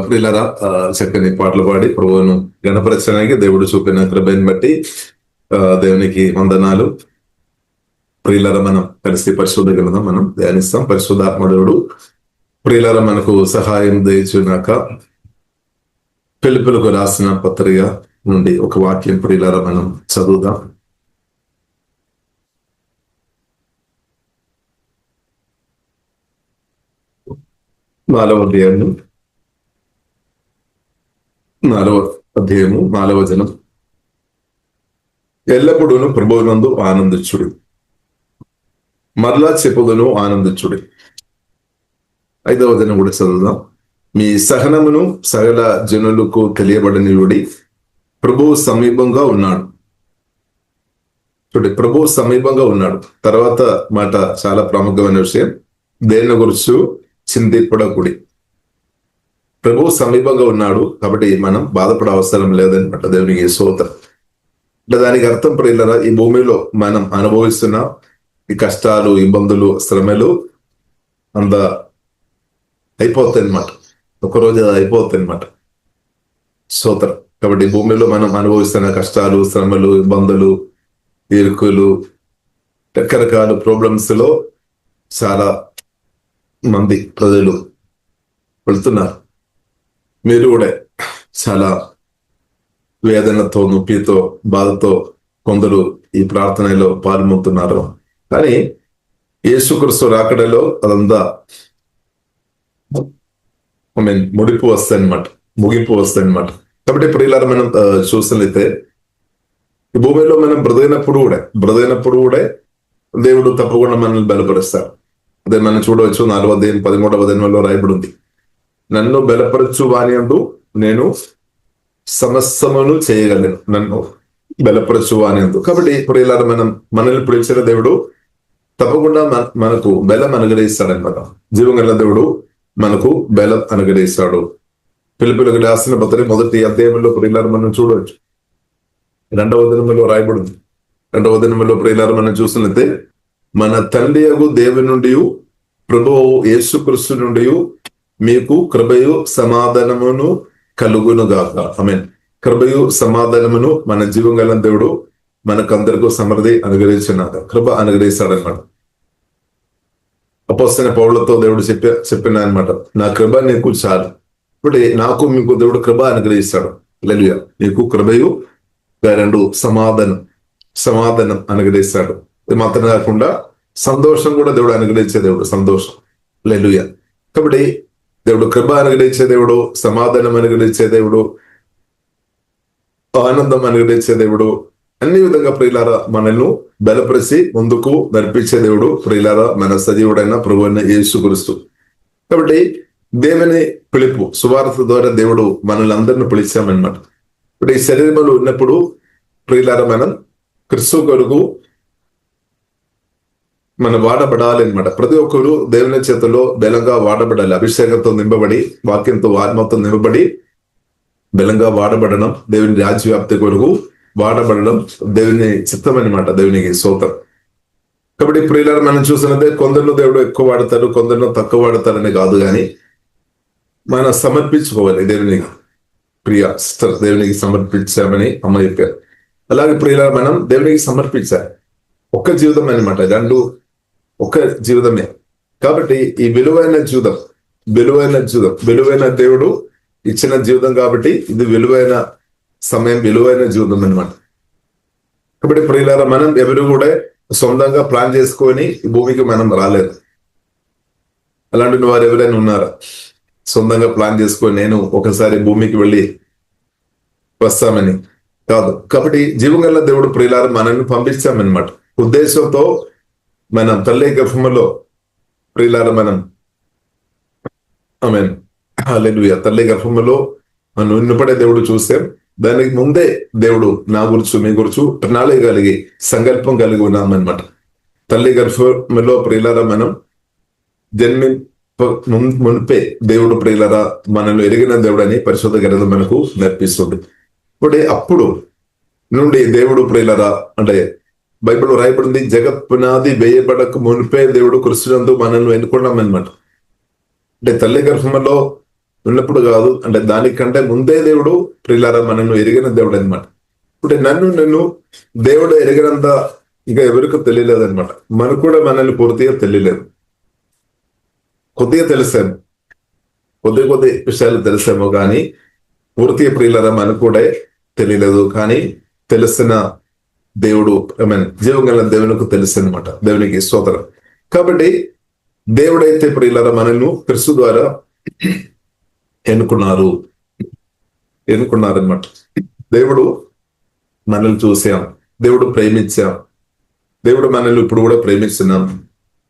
ప్రియులరా, చక్కని పాటలు పాడి ప్రభువును గణపరచడానికి దేవుడు చూపిన కృపను బట్టి దేవునికి వందనాలు. ప్రియులరా, మనం కలిసి పరిశుద్ధ గ్రంథం మనం ధ్యానిస్తాం. పరిశుద్ధాత్మదేవుడు ప్రియులరా మనకు సహాయం దయచునాక పిలుపులకు రాసిన పత్రిక నుండి ఒక వాక్యం ప్రియులరా మనం చదువుదాం. నాలుగవ అధ్యాయము 4వ వచనం. ఎల్లప్పుడూను ప్రభువునందు ఆనందించుడి, మరలా చెప్పుదును ఆనందించుడి. 5వ వచనం కూడా చదువుదాం. మీ సహనమును సకల జనులకు తెలియబడనియుడి, ప్రభువు సమీపంగా ఉన్నాడు. చూడండి, ప్రభువు సమీపంగా ఉన్నాడు. తర్వాత మాట చాలా ప్రాముఖ్యమైన విషయం, దేని గురించి చింతింపడకుడి. ప్రభువు సమీపంగా ఉన్నాడు కాబట్టి మనం బాధపడే అవసరం లేదనమాట. దేవునికి స్తోత్రం. అంటే దానికి అర్థం ప్రియులరా, ఈ భూమిలో మనం అనుభవిస్తున్న ఈ కష్టాలు, ఇబ్బందులు, శ్రమలు అంత అయిపోతాయి అనమాట. ఒకరోజు అది అయిపోతాయి అనమాట. స్తోత్రం. కాబట్టి భూమిలో మనం అనుభవిస్తున్న కష్టాలు, శ్రమలు, ఇబ్బందులు, ఇరుకులు, రకరకాల ప్రాబ్లమ్స్ లో చాలా మంది ప్రజలు వెళ్తున్నారు. మీరు కూడా చాలా వేదనతో, నొప్పితో, బాధతో కొందరు ఈ ప్రార్థనలో పాల్గొంటున్నారు. కానీ యేసుక్రీస్తు రాకడలో అదంతా ముగింపు వస్తాయన్నమాట. కాబట్టి ప్రియులారా, మనం చూసినట్లయితే ఈ భూమిలో మనం బ్రదైనప్పుడు కూడా దేవుడు తప్పకుండా మనల్ని బలపరుస్తాడు. అదే మనం చూడవచ్చు. 4వ అధ్యాయం 13వ వచనంలో రాయబడి ఉంది, నన్ను బలపరచు వానియందు నేను సమస్తమును చేయగలను, నన్ను బలపరచు వానియందు. కాబట్టి ప్రియులారా, మనల్ని పిలిచిన దేవుడు తప్పకుండా మనకు బలం అనుగ్రహిస్తాడనమాట. జీవం గల దేవుడు మనకు బలం అనుగ్రహిస్తాడు. పిలుపులకు రాసిన పత్రిక 1వ అధ్యాయంలో ప్రియులారా మనం చూడవచ్చు. 2వ వచనంలో రాయబడింది. 2వ వచనంలో ప్రియులారా మనం చూసినట్లయితే, మన తండ్రి యగు దేవుని నుండి ప్రభువు యేసుక్రీస్తు నుండి మీకు కృపయు సమాధానమును కలుగునుగాక. ఆమేన్. కృపయు సమాధానమును మన జీవం గల దేవుడు మనకందరికీ సమృద్ధి అనుగ్రహించినాక కృప అనుగ్రహిస్తాడనమాట. అపోస్తలుడైన పౌలుతో దేవుడు చెప్పిన అనమాట, నా కృప నీకు చాలు. ఇప్పుడు నాకు మీకు దేవుడు కృప అనుగ్రహిస్తాడు. హల్లెలూయా. నీకు కృపయు 2 సమాధానం అనుగ్రహిస్తాడు. ఇది మాత్రం కాకుండా సంతోషం కూడా దేవుడు అనుగ్రహించే దేవుడు. సంతోషం. హల్లెలూయా. కాబట్టి దేవుడు కృప అనుగ్రహించే దేవుడు, సమాధానం అనుగ్రహించే దేవుడు, ఆనందం అనుగ్రహించే దేవుడు, అన్ని విధంగా ప్రియులారా మనల్ని బలపరిచి ముందుకు నడిపించే దేవుడు ప్రియులారా మన సజీవుడైన ప్రభువైన యేసుక్రీస్తు. కాబట్టి దేవుని పిలుపు సువార్త ద్వారా దేవుడు మనల్ని అందరిని పిలిచామన్నమాట. ఇప్పుడు ఈ శరీరంలో ఉన్నప్పుడు ప్రియులారా మనం క్రీస్తు కొరకు మనం వాడబడాలి అనమాట. ప్రతి ఒక్కరు దేవుని చేతిలో బలంగా వాడబడాలి. అభిషేకంతో నింపబడి, వాక్యంతో, ఆత్మతో నింపబడి బలంగా వాడబడడం, దేవుని రాజ్యవ్యాప్తి కొరకు వాడబడడం దేవుని చిత్తం అనమాట. దేవునికి స్తోత్రం. కాబట్టి ప్రియులారా మనం చూసినదే, కొందరిలో దేవుడు ఎక్కువ వాడతారు, కొందరిలో తక్కువ వాడతారని కాదు, కానీ మనం సమర్పించుకోవాలి. దేవునికి ప్రియ సిస్టర్, దేవునికి సమర్పించామని అమ్మ చెప్పారు. అలాగే ప్రియులారా మనం దేవునికి సమర్పించాలి. ఒక్క జీవితం అనమాట, 2 ఒక్క జీవితమే. కాబట్టి ఈ విలువైన దేవుడు ఇచ్చిన జీవితం కాబట్టి ఇది విలువైన సమయం, విలువైన జీవితం అనమాట. కాబట్టి ప్రియులారా మనం ఎవరు కూడా సొంతంగా ప్లాన్ చేసుకొని ఈ భూమికి మనం రాలేదు. అలాంటి వారు ఎవరైనా ఉన్నారా? సొంతంగా ప్లాన్ చేసుకొని నేను ఒకసారి భూమికి వెళ్ళి వస్తామని కాదు. కాబట్టి జీవం గల దేవుడు ప్రియులారా మనల్ని పంపించామన్నమాట. ఉద్దేశంతో మనం తల్లి గర్భములో ప్రియులారా మనం ఆమేన్ హల్లెలూయా తల్లి గర్భములో మనం ఉన్నప్పుడే దేవుడు చూస్తే, దానికి ముందే దేవుడు నా గురించి, మీ గురించి ప్రణాళిక కలిగి, సంకల్పం కలిగి ఉన్నామన్నమాట. తల్లి గర్భములో ప్రియులారా మనం మునిపే దేవుడు ప్రియులారా మనల్ని ఎరిగిన దేవుడు అని పరిశుద్ధ గ్రంథం మనకు నేర్పిస్తుంది. ఇప్పుడు అప్పుడు నుండి దేవుడు ప్రియులారా, అంటే బైబిల్ రాయబడింది, జగత్ పునాది వేయబడక మునిపే దేవుడు కృష్ణునందు మనల్ని ఎన్నుకున్నామన్నమాట. అంటే తల్లి గర్భంలో ఉన్నప్పుడు కాదు, అంటే దానికంటే ముందే దేవుడు ప్రియులారా మనల్ని ఎరిగిన దేవుడు అనమాట. ఇప్పుడు నిన్ను దేవుడు ఎరిగినంత ఇంకా ఎవరికి తెలియలేదు అనమాట. మనకు కూడా మనల్ని పూర్తిగా తెలియలేదు, కొద్దిగా తెలిసాము, కొద్ది విషయాలు తెలిసాము, కానీ పూర్తిగా ప్రియులారా మనకు కూడా తెలియలేదు. కానీ తెలిసిన దేవుడు జీవం గల దేవునికి తెలుసు అనమాట. దేవునికి స్తోత్రం. కాబట్టి దేవుడైతే ప్రియులారా మనల్ని క్రీస్తు ద్వారా ఎన్నుకున్నారనమాట. దేవుడు మనల్ని చూసాం, దేవుడు ప్రేమించాం, దేవుడు మనల్ని ఇప్పుడు కూడా ప్రేమిస్తున్నాం.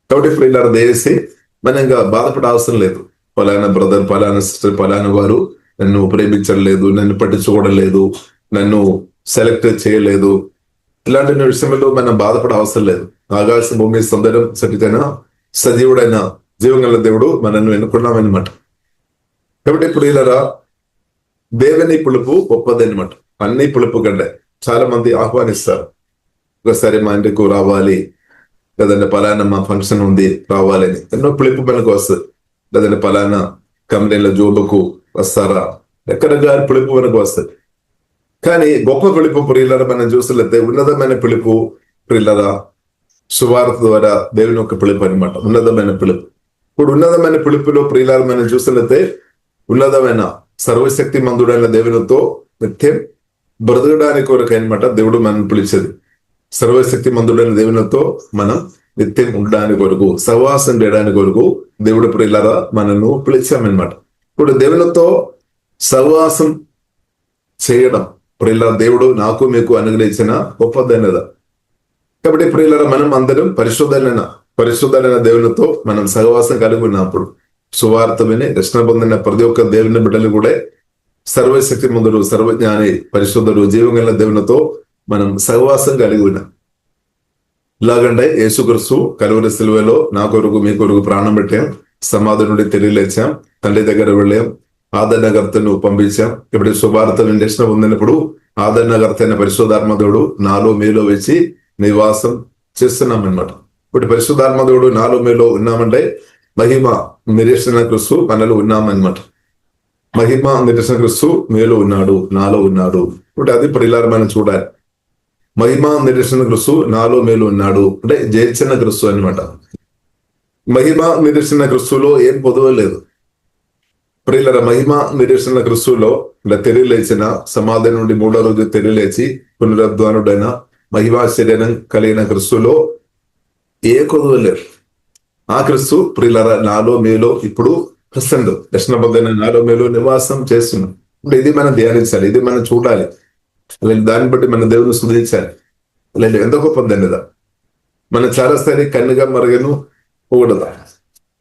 కాబట్టి ప్రియులారా దయచేసి మనం ఇంకా బాధపడే అవసరం లేదు. పలానా బ్రదర్, పలానా సిస్టర్, పలానా వారు నన్ను ప్రేమించడం లేదు, నన్ను పట్టించుకోవడం లేదు, నన్ను సెలెక్ట్ చేయలేదు, ఇలాంటి విషయంలో మనం బాధపడే అవసరం లేదు. ఆకాశం భూమి సౌందర్యం సటితైన సజీవుడైన జీవం గల దేవుడు మనల్ని ఎన్నుకున్నామన్నమాట. కాబట్టి ప్రియులారా దేవుని పిలుపు గొప్పదన్నమాట. అన్ని పిలుపు కంటే చాలా మంది ఆహ్వానిస్తారు, ఒకసారి మా ఇంటికి రావాలి, లేదంటే పలానా మా ఫంక్షన్ ఉంది రావాలని ఎన్నో పిలుపు మనకు వస్తుంది. లేదంటే పలానా కంపెనీల జోబుకు వస్తారా, రకరకాల పిలుపు మనకు వస్తుంది. కానీ గొప్ప పిలుపు ప్రియులారా మనం చూసినట్లయితే ఉన్నతమైన పిలుపు ప్రియులారా సువార్త ద్వారా దేవుని యొక్క పిలుపు అనమాట. ఉన్నతమైన పిలుపు. ఇప్పుడు ఉన్నతమైన పిలుపులో ప్రియులారా మనం చూసినట్లయితే ఉన్నతమైన సర్వశక్తి మందుడైన దేవునితో నిత్యం బ్రతకడానికి కొరకు అనమాట దేవుడు మనం పిలిచేది. సర్వశక్తి మందుడైన దేవునితో మనం నిత్యం ఉండడానికి కొరకు, సహవాసం చేయడానికి కొరకు దేవుడు ప్రియులారా మనల్ని పిలిచామన్నమాట. ఇప్పుడు దేవునితో సహవాసం చేయడం ప్రియులారా దేవుడు నాకు మీకు అనుగ్రహించిన గొప్ప ధన్యత. కాబట్టి ప్రియులారా మనం అందరం పరిశుద్ధమైన దేవునితో మనం సహవాసం కలిగి ఉన్నప్పుడు సువార్త విని రక్షణ పొందిన ప్రతి ఒక్క దేవుని బిడ్డలు కూడా సర్వశక్తి మందుడు, సర్వజ్ఞాని, పరిశుద్ధుడు, జీవంగల దేవునితో మనం సహవాసం కలిగి ఉన్నాం. ఇలాగంటే యేసుక్రీస్తు కలువరి సిలువలో నా కొరకు మీ కొరకు ప్రాణం పెట్టాం, సమాధి నుండి తెలియలేచాం, తండ్రి దగ్గర వెళ్ళాం, ఆదరణకర్తను పంపించాం. ఇప్పుడు సువార్త రక్షణ పొందినప్పుడు ఆదరణకర్త అయిన పరిశుద్ధాత్మదేవుడు నాలో మీలో వచ్చి నివాసం చేస్తున్నాం అన్నమాట. ఇప్పుడు పరిశుద్ధాత్మదేవుడు నాలో మీలో ఉన్నామంటే మహిమ నిరీక్షణ క్రీస్తు మనలో ఉన్నామన్నమాట. మహిమ నిరీక్షణ క్రీస్తు మీలో ఉన్నాడు, నాలో ఉన్నాడు. ఇప్పుడు అది ప్రియులారా మనం చూడాలి. మహిమ నిరీక్షణ క్రీస్తు నాలో మీలో ఉన్నాడు అంటే జయించిన క్రీస్తు అనమాట. మహిమ నిరీక్షణ క్రీస్తులో ఏం పొదువ లేదు ప్రియులారా. మహిమ నిరీక్షణ క్రీస్తులో తెలియలేచిన సమాధి నుండి 3వ రోజు తెలియలేచి పునరుద్ధానుడైన మహిమా శరీరం కలిగిన క్రీస్తులో ఏ కొదువ లేదు. ఆ క్రీస్తు ప్రియులారా నాలో మీలో ఇప్పుడు ప్రసండు రక్షణ పొందిన నాలో మీలో నివాసం చేస్తున్నాం. ఇప్పుడు ఇది మనం ధ్యానించాలి, ఇది మనం చూడాలి, దాన్ని బట్టి మన దేవుని స్తుతించాలి. లేదు ఎంత గొప్ప ధన్యత. మనం చాలా సారి కన్యక మరుగను పోకూడదా?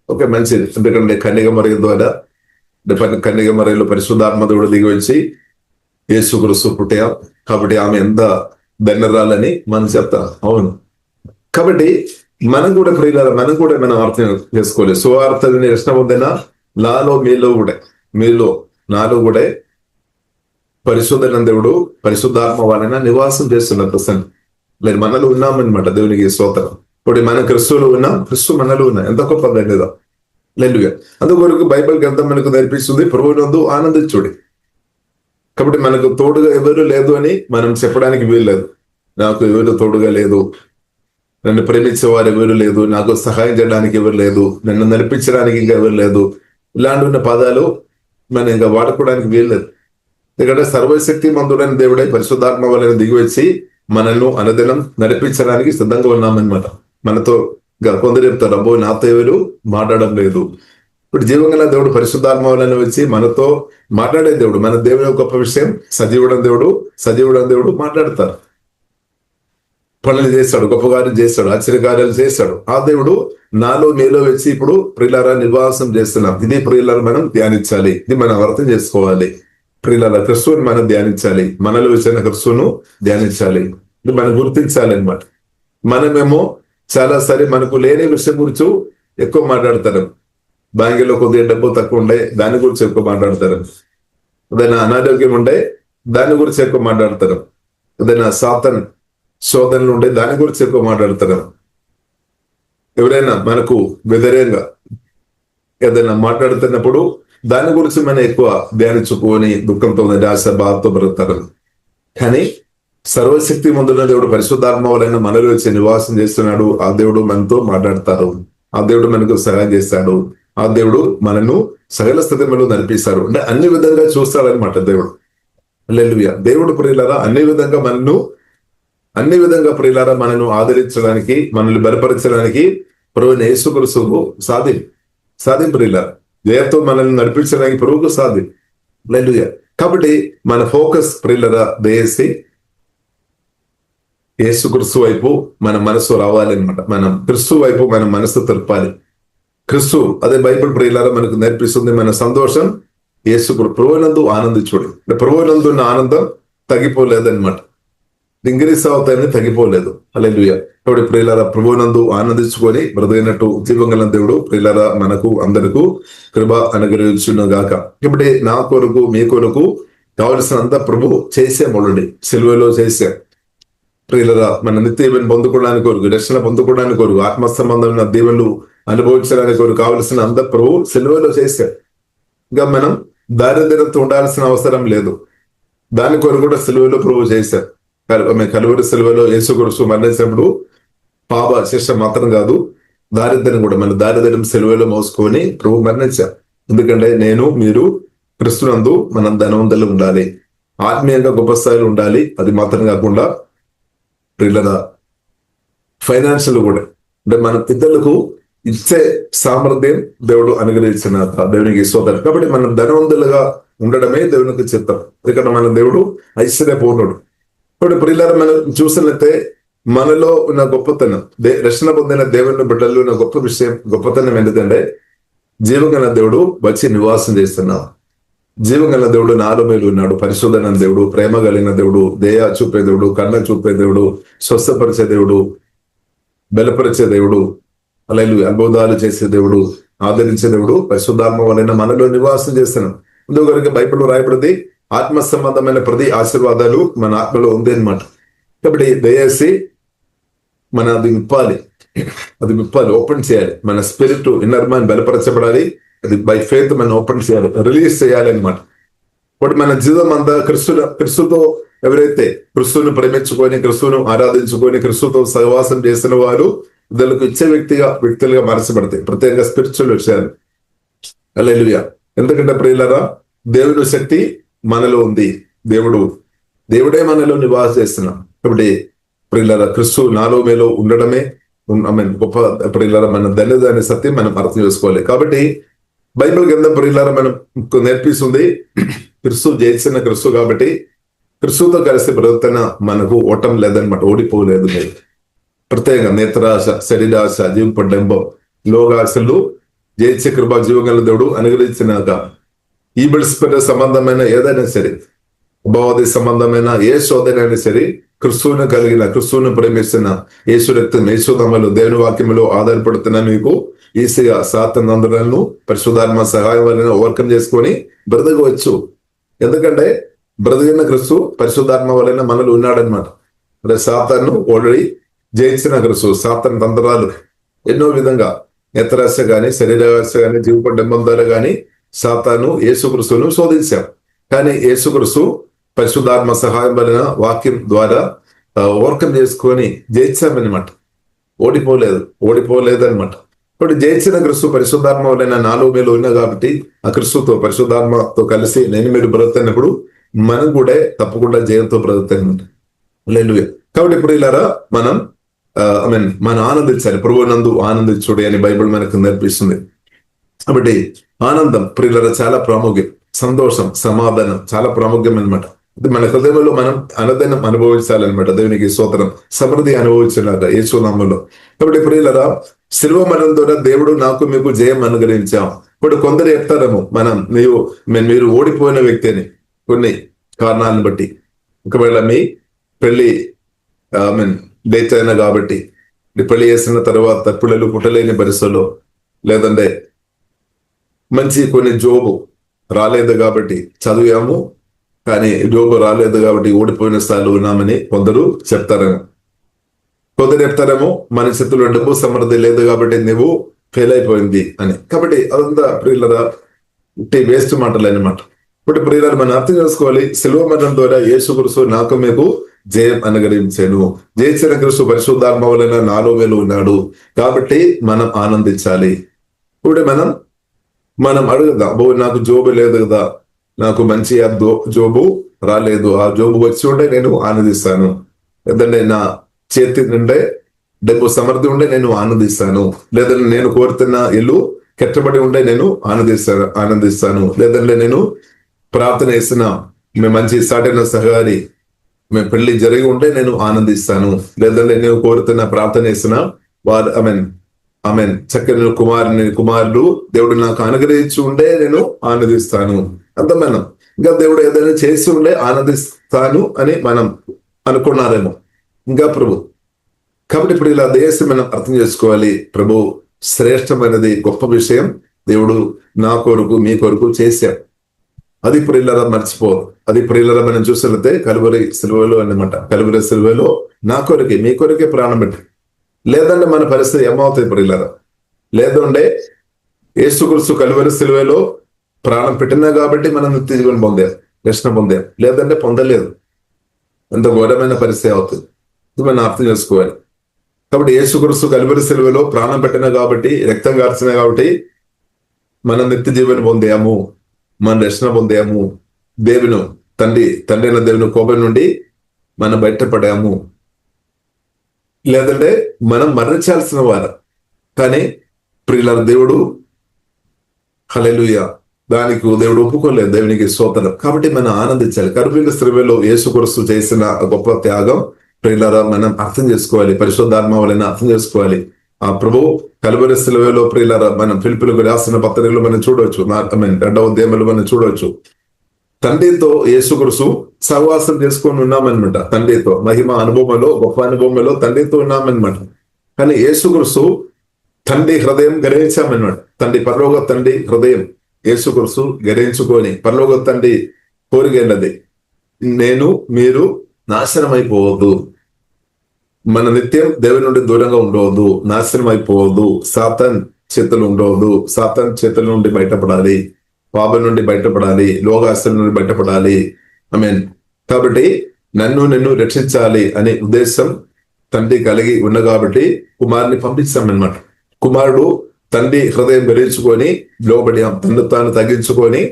ఓకే, మంచిది. ఎందుకంటే కన్యక మరుగ ద్వారా కన్యక మరుగులో పరిశుద్ధాత్మదేవుడు దిగి వచ్చి యేసుక్రీస్తు పుట్టాం కాబట్టి ఆమె ఎంత ధన్యరాలని మనం చెప్తాం. అవును. కాబట్టి మనం కూడా ప్రియులారా మనం కూడా మనం అర్థం చేసుకోవాలి. సువార్త విని రక్షణ పొందిన నాలో కూడా పరిశుద్ధన దేవుడు పరిశుద్ధాత్మ వలన నివాసం చేస్తున్నారు ప్రసన్న. లేదు మనలో ఉన్నామన్నమాట. దేవునికి స్తోత్రం. ఇప్పుడు మన క్రీస్తులో ఉన్నాం, క్రీస్తు మనలో ఉన్నాం. ఎంత గొప్ప ధన్యత. లెల్లుగా అందుకొరకు బైబిల్ గ్రంథం మనకు నేర్పిస్తుంది ప్రభువునందు ఆనందించుడి. కాబట్టి మనకు తోడుగా ఎవరు లేదు అని మనం చెప్పడానికి వీల్లేదు. నాకు ఎవరు తోడుగా లేదు, నన్ను ప్రేమించేవారు ఎవరు లేదు, నాకు సహాయం చేయడానికి ఎవరు లేదు, నన్ను నడిపించడానికి ఇంకా ఎవరు లేదు, ఇలాంటి ఉన్న పదాలు మనం ఇంకా వాడుకోవడానికి వీల్లేదు. ఎందుకంటే సర్వశక్తి మందుడైన దేవుడై పరిశుద్ధాత్మ వలన దిగివచ్చి మనల్ని అనుదినం నడిపించడానికి సిద్ధంగా ఉన్నామన్నమాట. మనతో కొందరు చెప్తారు, అబ్బో నాతో ఎవరు మాట్లాడడం లేదు. ఇప్పుడు జీవంగల దేవుడు పరిశుద్ధాత్మ వలన వచ్చి మనతో మాట్లాడే దేవుడు. మన దేవుని గొప్ప విషయం సజీవుడని దేవుడు మాట్లాడతారు, పనులు చేస్తాడు, గొప్ప కార్యం చేస్తాడు, ఆశ్చర్యకార్యాలు చేస్తాడు. ఆ దేవుడు నాలో మీలో వచ్చి ఇప్పుడు ప్రియులారా నివాసం చేస్తున్నాం. ఇది ప్రియులారా మనం ధ్యానించాలి, ఇది మనం అర్థం చేసుకోవాలి. ప్రియులారా క్రీస్తుని మనం ధ్యానించాలి, మనలో వచ్చిన క్రీస్తును ధ్యానించాలి, ఇది మనం గుర్తించాలి అనమాట. మనమేమో చాలా సరే మనకు లేని విషయం గురించి ఎక్కువ మాట్లాడతారు. బ్యాంకులో కొద్దిగా డబ్బు తక్కువ ఉండే దాని గురించి ఎక్కువ మాట్లాడతారు. ఏదైనా అనారోగ్యం ఉండే దాని గురించి ఎక్కువ మాట్లాడతారు. ఏదైనా సాతన్ శోధనలు ఉండే దాని గురించి ఎక్కువ మాట్లాడతారు. ఎవరైనా మనకు వ్యతిరేకంగా ఏదైనా మాట్లాడుతున్నప్పుడు దాని గురించి మనం ఎక్కువ ధ్యానించుకొని దుఃఖంతో నిరాశ బాధతో బ్రతుకుతారు. కానీ సర్వశక్తి మందున దేవుడు పరిశుద్ధాత్మ వలన మనలో వచ్చి నివాసం చేస్తున్నాడు. ఆ దేవుడు మనతో మాట్లాడతారు, ఆ దేవుడు మనకు సహాయం చేస్తాడు, ఆ దేవుడు మనను సకల స్థితిలో నడిపిస్తాడు. అంటే అన్ని విధంగా చూస్తాడనమాట దేవుడు. హల్లెలూయా. దేవుడు ప్రియులారా అన్ని విధంగా ప్రియులారా మనను ఆదరించడానికి, మనల్ని బలపరచడానికి ప్రభువైన యేసుక్రీస్తుకు సాధ్యం ప్రియులారా. జయంతో మనల్ని నడిపించడానికి ప్రభువుకు సాధ్యం. హల్లెలూయా. కాబట్టి మన ఫోకస్ ప్రియులారా దయచేసి యేసుక్రీస్తు వైపు మన మనసు రావాలన్నమాట. మనం క్రీస్తు వైపు మన మనసు తిరపాలి. క్రీస్తు అదే బైబిల్ ప్రియులారా మనకు నేర్పిస్తుంది. మన సంతోషం ప్రభువునందు ఆనందించుడు. ప్రభువునందు ఉన్న ఆనందం తగ్గిపోలేదన్నమాట, ఇంక్రీస్ అవుతాయని తగ్గిపోలేదు. హల్లెలూయా. కాబట్టి ప్రియులారా ప్రభువునందు ఆనందించుకొని బ్రతికినట్టు జీవంగల దేవుడు ప్రియులారా మనకు అందరికీ కృప అనుగ్రహించును గాక. ఇప్పుడు నా కొరకు మీ కొరకు కావలసినంత ప్రభు చేసే మొదటి సిలువలో చేసే ప్రియులరా మన నిత్యమైన పొందుకోవడానికి కొరకు, రక్షణ పొందుకోవడానికి కొరకు, ఆత్మ సంబంధమైన దీవెనలు అనుభవించడానికి కొరకు కావలసిన అంత ప్రభు సిలువలో చేశాడు. ఇంకా మనం దారిద్ర్యంతో ఉండాల్సిన అవసరం లేదు. దాని కొరకు కూడా సిలువలో ప్రభు చేశారు. కలువరి సిలువలో యేసుక్రీస్తు మరణించినప్పుడు పాప శిక్ష మాత్రం కాదు, దారిద్ర్యం కూడా మన దారిద్ర్యం సిలువలో మోసుకొని ప్రభు మరణించారు. ఎందుకంటే మీరు క్రీస్తునందు మనం ధనవంతులు ఉండాలి, ఆత్మీయంగా గొప్ప స్థాయిలో ఉండాలి. అది మాత్రం కాకుండా ప్రియులరా ఫైనాన్షియల్ కూడా, అంటే మన ఇద్దరులకు ఇచ్చే సామర్థ్యం దేవుడు అనుగ్రహించిన దేవునికి స్తోత్రం. కాబట్టి మనం ధనవంతులుగా ఉండడమే దేవునికి చిత్తం. ఎందుకంటే మన దేవుడు ఐశ్వర్యపూర్ణుడు. ఇప్పుడు ప్రియులరా మనం చూసినట్లయితే మనలో ఉన్న గొప్పతనం, రక్షణ పొందిన దేవుని బిడ్డల్లో ఉన్న గొప్పతనం ఏంటంటే జీవగల దేవుడు వచ్చి నివాసం చేస్తున్నాడు. జీవగల దేవుడు నాలో మేలు ఉన్నాడు. పరిశోధన దేవుడు, ప్రేమ కలిగిన దేవుడు, దయ చూపే దేవుడు, కర్ణ చూపే దేవుడు, స్వస్థపరిచే దేవుడు, బలపరిచే దేవుడు, అలాగే అద్భుతాలు చేసే దేవుడు, ఆదరించే దేవుడు పరిశుద్ధాత్మ వలన మనలో నివాసం చేస్తున్నాం. అందుకొరకు బైబిల్లో రాయబడింది ఆత్మ సంబంధమైన ప్రతి ఆశీర్వాదాలు మన ఆత్మలో ఉంది అనమాట. కాబట్టి దయచేసి మన అది విప్పాలి, ఓపెన్ చేయాలి. మన స్పిరిట్ ఇన్నర్ మైండ్ బలపరచబడాలి. అది బై ఫెయిత్ మనం ఓపెన్ చేయాలి, రిలీజ్ చేయాలి అనమాట. ఇప్పుడు మన జీవితం అంతా క్రీస్తుతో ఎవరైతే క్రీస్తును ప్రేమించుకొని, క్రీస్తును ఆరాధించుకొని, క్రీస్తుతో సహవాసం చేసిన వారు ఇద్దరికి ఇచ్చే వ్యక్తులుగా మార్చబడతాయి. ప్రత్యేకంగా స్పిరిచువల్ విషయాలు. హల్లెలూయా. ఎందుకంటే ప్రియులారా దేవుని శక్తి మనలో ఉంది. దేవుడే మనలో నివాస చేస్తున్నాం. కాబట్టి ప్రియులారా క్రీస్తు నాలో మేలో ఉండడమే గొప్ప ప్రియులారా మన ధన్యదాని సత్యం మనం అర్థం చేసుకోవాలి. కాబట్టి బైబిల్ గ్రంథం ప్రియులారా మనం నేర్పిస్తుంది క్రీస్తు జయించిన క్రీస్తు. కాబట్టి క్రీస్తుతో కలిసి బ్రతుకుతున్న మనకు ఓటం లేదనమాట, ఓడిపోలేదు. ప్రత్యేక నేత్రాశ, శరీరాశ, జీవపడ్డంబం, లోగాశలు జయించే కృపా జీవగల దేవుడు అనుగ్రహించినాక ఈ బిడ్స్పేట సంబంధమైన ఏదైనా సరే, భావది సంబంధమైన ఏ శోధనైనా సరే, క్రీస్తువును కలిగిన, క్రీస్తువును ప్రేమిస్తున్న, యేసు రక్తం, యేసునామములో దేవుని వాక్యములో ఆధారపడుతున్న మీకు ఈసీగా సాతాను తంత్రాలను పరిశుద్ధాత్మ సహాయం వలన ఓవర్కమ్ చేసుకొని బ్రతకవచ్చు. ఎందుకంటే బ్రతికిన క్రీస్తు పరిశుద్ధాత్మ వలన మనలో ఉన్నాడనమాట. అంటే సాతాను ఆల్రెడీ జయించిన క్రీస్తు సాతాను తంత్రాలు ఎన్నో విధంగా నేత్రాశ గాని, శరీరాశ గాని, జీవపడ్డంబం ద్వారా గాని సాతాను యేసుక్రీస్తును శోధించాం. కానీ యేసుక్రీస్తు పరిశుద్ధాత్మ సహాయం వలన వాక్యం ద్వారా ఓవర్కమ్ చేసుకొని జయించామన్నమాట. ఓడిపోలేదన్నమాట. ఇప్పుడు జయించిన క్రీస్తు పరిశుద్ధాత్మ వలన నాలో మేలు ఉన్నా కాబట్టి ఆ క్రీస్తుతో పరిశుద్ధాత్మతో కలిసి మీరు బ్రతుకుతున్నప్పుడు మనం కూడా తప్పకుండా జయంతో బ్రతుకుతామన్నమాట. హల్లెలూయా. కాబట్టి ఇప్పుడు ఇలారా మనం ఆనందించాలి. ప్రభువునందు ఆనందించుడి అని బైబిల్ మనకు నేర్పిస్తుంది. కాబట్టి ఆనందం ప్రియులరా చాలా ప్రాముఖ్యం. సంతోషం, సమాధానం చాలా ప్రాముఖ్యం అనమాట. మన హృదయంలో మనం అనుదినం అనుభవించాలన్నమాట. దేవునికి స్తోత్రం. సమృద్ధి అనుభవించాలట యేసు నామములో. కాబట్టి ప్రియులరా శిలువ మరణం ద్వారా దేవుడు నాకు మీకు జయం అనుగ్రహించాం. ఇప్పుడు కొందరు చెప్తారేమో మీరు ఓడిపోయిన వ్యక్తి అని కొన్ని కారణాలను బట్టి. ఒకవేళ మీ పెళ్లి డేట్ అయినా కాబట్టి, పెళ్లి చేసిన తర్వాత పిల్లలు పుట్టలేని పరిస్థితుల్లో, లేదంటే మంచి కొన్ని జోబు రాలేదు కాబట్టి చదివాము కానీ జోబు రాలేదు కాబట్టి ఓడిపోయిన స్థాయిలో ఉన్నామని కొందరు చెప్తారేమో. కొందరు చెప్తారేమో మన చేతుల్లో డబ్బు సమృద్ధి లేదు కాబట్టి నువ్వు ఫెయిల్ అయిపోయింది అని. కాబట్టి అదంతా ప్రియులరా వేస్ట్ మాటలు అనమాట. ఇప్పుడు ప్రియులారా మనం అర్థం చేసుకోవాలి, శిలువ మరణం ద్వారా యేసుక్రీస్తు నాకు మీకు జయం అనుగ్రహించాను. జయించిన క్రీస్తు పరిశుద్ధాత్మ వలన నాలో వేలు ఉన్నాడు. కాబట్టి మనం ఆనందించాలి. ఇప్పుడు మనం అడుగుదాం, నాకు జోబు లేదు కదా, నాకు మంచి జోబు రాలేదు, ఆ జోబు వచ్చి ఉంటే నేను ఆనందిస్తాను. లేదంటే నా చేతి నిండే డబ్బు సమృద్ధి ఉండే నేను ఆనందిస్తాను. లేదంటే నేను కోరుతున్న ఇల్లు కట్టబడి ఉండే నేను ఆనందిస్తాను. లేదంటే నేను ప్రార్థన చేసిన మేము మంచి సాటైన సహకారి మేము పెళ్లి జరిగి ఉంటే నేను ఆనందిస్తాను. లేదంటే నేను కోరుతున్న ప్రార్థన చేసిన వారు ఆమెన్ చక్కని కుమారుడు దేవుడు నాకు అనుగ్రహించి ఉండే నేను ఆనందిస్తాను. అంతమనం ఇంకా దేవుడు ఏదైనా చేసి ఉండే ఆనందిస్తాను అని మనం అనుకున్నారేమో ఇంకా ప్రభు. కాబట్టి ఇప్పుడు ఇలా దేశం మనం అర్థం చేసుకోవాలి, ప్రభు శ్రేష్టమైనది గొప్ప విషయం దేవుడు నా కొరకు మీ కొరకు చేశాడు. అది ప్రియులారా మర్చిపోదు. అది ప్రియులారా మనం చూసినట్లయితే కలువరి సిలువలో అన్నమాట. కలువరి సిలువలో నా కొరకే మీ కొరకే ప్రాణం పెట్టి, లేదంటే మన పరిస్థితి ఏమవుతాయి ప్రియులారా? లేదంటే యేసుక్రీస్తు కలువరి సిలువలో ప్రాణం పెట్టినా కాబట్టి మనం నిత్య జీవనం పొందాం, రక్షణ పొందాం. లేదంటే పొందలేదు. ఎంత ఘోరమైన పరిస్థితి అవుతుంది, ఇది మనం అర్థం చేసుకోవాలి. కాబట్టి యేసుక్రీస్తు కలువరి సిలువలో ప్రాణం పెట్టినా కాబట్టి, రక్తం కార్చిన కాబట్టి మనం నిత్య జీవనం పొందాము, మన రక్షణ పొందాము. తండ్రి అయిన దేవుని కోపం నుండి మనం బయటపడాము. లేదంటే మనం మరణించాల్సిన వారు, కానీ ప్రియులారా దేవుడు హల్లెలూయా దానికి దేవుడు ఒప్పుకోలేదు. దేవునికి స్తోత్రం. కాబట్టి మనం ఆనందించాలి. కలువరి సిలువలో యేసుక్రీస్తు చేసిన గొప్ప త్యాగం ప్రియులారా మనం అర్థం చేసుకోవాలి. పరిశుద్ధాత్మ వలన అర్థం చేసుకోవాలి. ఆ ప్రభు కలువరి సిలువలో ప్రియులారా మనం ఫిలిప్పీయులకు రాసిన పత్రికలు మనం చూడవచ్చు, 2వ అధ్యాయంలో మనం చూడవచ్చు. తండ్రితో యేసుక్రీస్తు సహవాసం చేసుకొని ఉన్నామన్నమాట. తండ్రితో మహిమ అనుభవంలో, గొప్ప అనుభవంలో తండ్రితో ఉన్నామన్నమాట. కానీ యేసుక్రీస్తు తండ్రి హృదయం గ్రహించామన్నమాట. పరలోక తండ్రి హృదయం యేసుక్రీస్తు గ్రహించుకొని పరలోక తండ్రి కోరికైనది, నేను మీరు నాశనం అయిపోవద్దు, మన నిత్యం దేవుని నుండి దూరంగా ఉండవద్దు, నాశనం అయిపోవద్దు, సాతాన్ చేతులు ఉండవద్దు, సాతాన్ చేతుల నుండి బయటపడాలి, పాపం నుండి బయటపడాలి, లోకాశల నుండి బయటపడాలి. కాబట్టి నిన్ను రక్షించాలి అనే ఉద్దేశం తండ్రి కలిగి ఉన్న కాబట్టి కుమారుని పంపించామన్నమాట. కుమారుడు తండ్రి హృదయం గ్రహించుకొని లోబడి తను తాను తగ్గించుకొని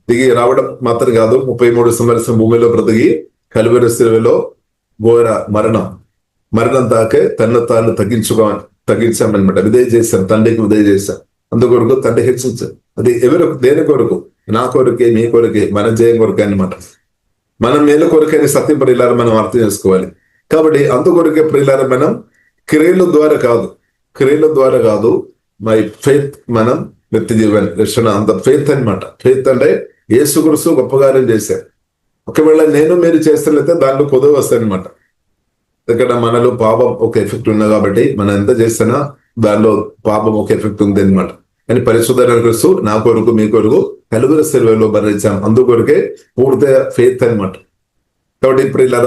దిగి రావడం మాత్రం కాదు, 33 సంవత్సరం భూమిలో బ్రతికి కలువరి సిలువలో ఘోర మరణం దాకే తను తాను తగ్గించామన్నమాట. విధేయ చేశాం, తండ్రికి విధేయ చేశాం. అందుకొరకు తండ్రి హెచ్చించాం. అది దేని కొరకు? నా కొరకే, మీ కొరకే, మన జయం కొరకే అన్నమాట. మనం మేలు కొరకైన సత్యం ప్రియులారా మనం అర్థం చేసుకోవాలి. కాబట్టి అందుకొరకే ప్రియులారా మనం క్రియల ద్వారా కాదు మై ఫెయిత్ మనం నిత్య జీవన్ రక్షణ అంత ఫెయిత్ అనమాట. ఫెయిత్ అంటే యేసుక్రీస్తు గొప్ప కార్యం చేశారు. ఒకవేళ నేను మీరు చేస్తున్నట్లయితే దాంట్లో కొదవ వస్తాయి అనమాట. ఇక్కడ మనలో పాపం ఒక ఎఫెక్ట్ ఉంది కాబట్టి మనం ఎంత చేసినా దానిలో పాపం ఒక ఎఫెక్ట్ ఉంది అనమాట. కానీ పరిశుద్ధ క్రీస్తు నా కొరకు మీ కొరకు కలువరి సిలువలో మరణించాం. అందుకొరకే పూర్తిగా ఫెయిత్ అనమాట. కాబట్టి ఇప్పుడు ఇలా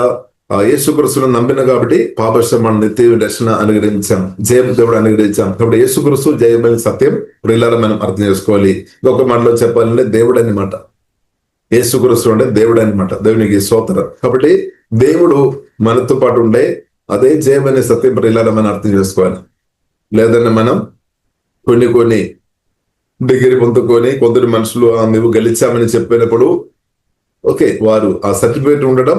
యేసుక్రీస్తును నమ్మిన కాబట్టి పాపశ్రమం నిత్య రక్షణ అనుగ్రహించాం, జయం దేవుడు అనుగ్రహించాం. కాబట్టి యేసుక్రీస్తు జయమైన సత్యం ఇప్పుడు ఇలా మనం అర్థం చేసుకోవాలి. ఇంకొక మాటలో చెప్పాలంటే దేవుడు అన్నమాట. యేసుక్రీస్తు అంటే దేవుడు అన్నమాట. దేవునికి స్తోత్రం. కాబట్టి దేవుడు మనతో పాటు ఉండే అదే జయమైన సత్యం ఇప్పుడు ఇలా మనం అర్థం చేసుకోవాలి. లేదంటే మనం కొన్ని డిగ్రీ పొందుకొని కొందరు మనుషులు మేము గెలిచామని చెప్పినప్పుడు ఓకే, వారు ఆ సర్టిఫికేట్ ఉండడం,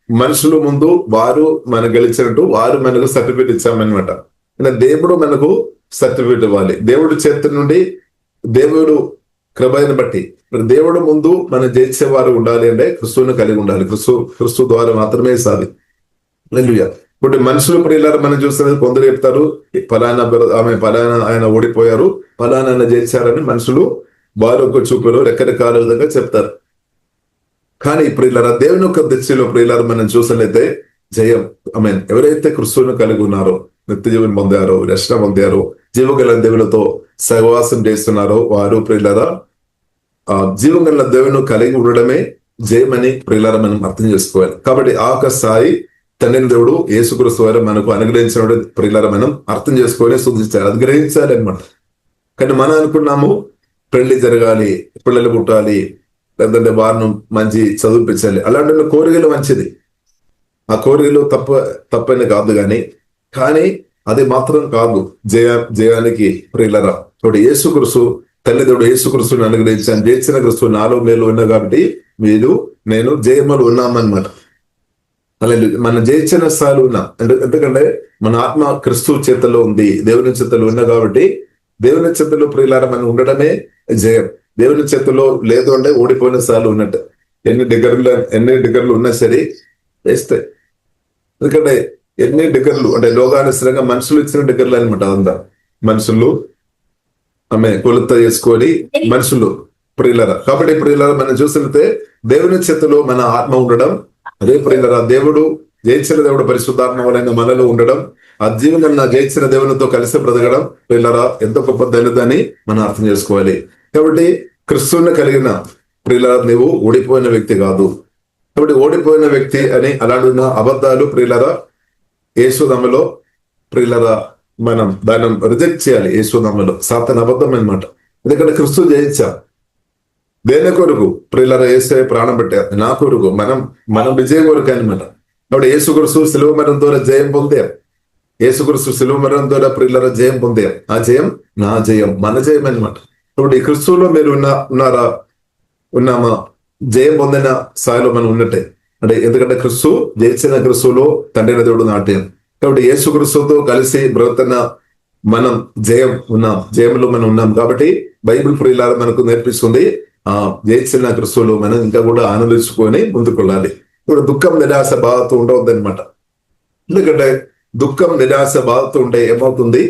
మనుషుల ముందు వారు మనం గెలిచినట్టు వారు మనకు సర్టిఫికేట్ ఇచ్చామన్నమాట. దేవుడు మనకు సర్టిఫికేట్ ఇవ్వాలి. దేవుడు చేతి నుండి దేవుడు కృపను బట్టి దేవుడు ముందు మనం జయించేవారు ఉండాలి అంటే క్రిస్తువుని కలిగి ఉండాలి. క్రిస్తు ద్వారా మాత్రమే సాధి. ఇప్పుడు మనుషులు ప్రియులారా మనం చూస్తున్నది కొందరు చెప్తారు ఫలానా ఆయన ఓడిపోయారు, ఫలానా ఆయన జయించారని మనుషులు వారు ఒక చూపులో రకరకాల విధంగా చెప్తారు. కానీ ప్రియులారా దేవుని యొక్క దృష్టిలో ప్రియులారా మనం చూసినట్లయితే జయం ఎవరైతే క్రిస్తువుని కలిగి ఉన్నారో, నిత్య జీవనం పొందారో, రక్షణ పొందారో, జీవగల దేవులతో సహవాసం చేస్తున్నారో వారు ప్రియులారా జీవగల దేవుని కలిగి ఉండడమే జయమని ప్రియులారా మనం అర్థం చేసుకోవాలి. కాబట్టి ఆ యొక్క స్థాయి తండ్రి దేవుడు యేసుక్రీస్తు వారు మనకు అనుగ్రహించిన ప్రియులారా మనం అర్థం చేసుకొని శుద్ధించాలి, అది గ్రహించాలి అనమాట. కానీ మనం అనుకున్నాము పెళ్లి జరగాలి, పిల్లలు పుట్టాలి, లేదంటే వారిని మంచి చదివించాలి, అలాంటి కోరికలు మంచిది. ఆ కోరికలు తప్పని కాదు కానీ అది మాత్రం కాదు జయానికి ప్రియులరా. ఇప్పుడు యేసుక్రీస్తు తల్లిదండ్రుడు యేసుక్రీస్తుని అనుగ్రహించాను, జయించిన క్రీస్తు నాలో మేలు ఉన్నా కాబట్టి మీరు నేను జయములు ఉన్నామన్నమాట. అలా మన జయించిన స్థాయిలో ఉన్నాం. ఎందుకంటే మన ఆత్మ క్రీస్తు చేతల్లో ఉంది, దేవుని చేతల్లో ఉన్నా కాబట్టి దేవుని చేతుల్లో ప్రియులారా మనం ఉండడమే జయం. దేవుని చేతుల్లో లేదు అంటే ఓడిపోయిన స్థాయిలో ఉన్నట్టు. ఎన్ని డిగ్గర్లు ఉన్నా సరే వేస్తాయి. ఎందుకంటే ఎన్ని డిగ్గర్లు అంటే లోకానుసరంగా మనుషులు ఇచ్చిన డిగ్గర్లు అనమాట. అదంతా మనుషులు కొలత చేసుకొని మనుషులు ప్రియులరా. కాబట్టి ప్రియులరా మనం చూసినట్టే దేవుని చేతిలో మన ఆత్మ ఉండడం, అదే ప్రియులరా దేవుడు జయించిన దేవుడు పరిశుద్ధాత్మ వలన మనలో ఉండడం, ఆ జీవనం జయించిన దేవునితో కలిసి బ్రతకడం ప్రియులరా ఎంతో గొప్ప ధన్యతని మనం అర్థం చేసుకోవాలి. కాబట్టి క్రిస్తువుని కలిగిన ప్రియులరా నీవు ఓడిపోయిన వ్యక్తి కాదు. కాబట్టి ఓడిపోయిన వ్యక్తి అని అలాంటి అబద్ధాలు ప్రియులరా యేసునామములో ప్రియులరా మనం దాన్ని రిజెక్ట్ చేయాలి. యేసునామములో సాతాను అబద్ధం అనమాట. ఎందుకంటే క్రిస్తు జయించా దేని కొరకు ప్రియులరా యేసే ప్రాణం పెట్టారు నా కొరకు, మనం విజయం కొరకు అనమాట. కాబట్టి యేసుక్రీస్తు శిలువ మరణం ద్వారా జయం పొందాం. యేసుక్రీస్తు శిలువ మరణం ద్వారా ప్రియులరా జయం పొందాం. ఆ జయం నా జయం, మన జయం అనమాట. కాబట్టి ఈ క్రిస్తువులో మీరు ఉన్నామా జయం పొందిన స్థాయిలో మనం ఉన్నట్టే. అంటే ఎందుకంటే క్రిస్తు జయించిన క్రిస్తువులో తండ్రి దేవుడు నాట్యం. కాబట్టి యేసుక్రీస్తుతో కలిసి బ్రతున్న మనం జయంలో మనం ఉన్నాం. కాబట్టి బైబిల్ ప్రియులారా మనకు నేర్పిస్తుంది ఆ జయించిన క్రిస్తువులో మనం ఇంకా కూడా ఆనందించుకొని ముందుకెళ్ళాలి. ఇప్పుడు దుఃఖం నిరాశ బాధతో ఉండవద్దు అనమాట. ఎందుకంటే దుఃఖం నిరాశ బాధతో ఉంటే ఏమవుతుంది,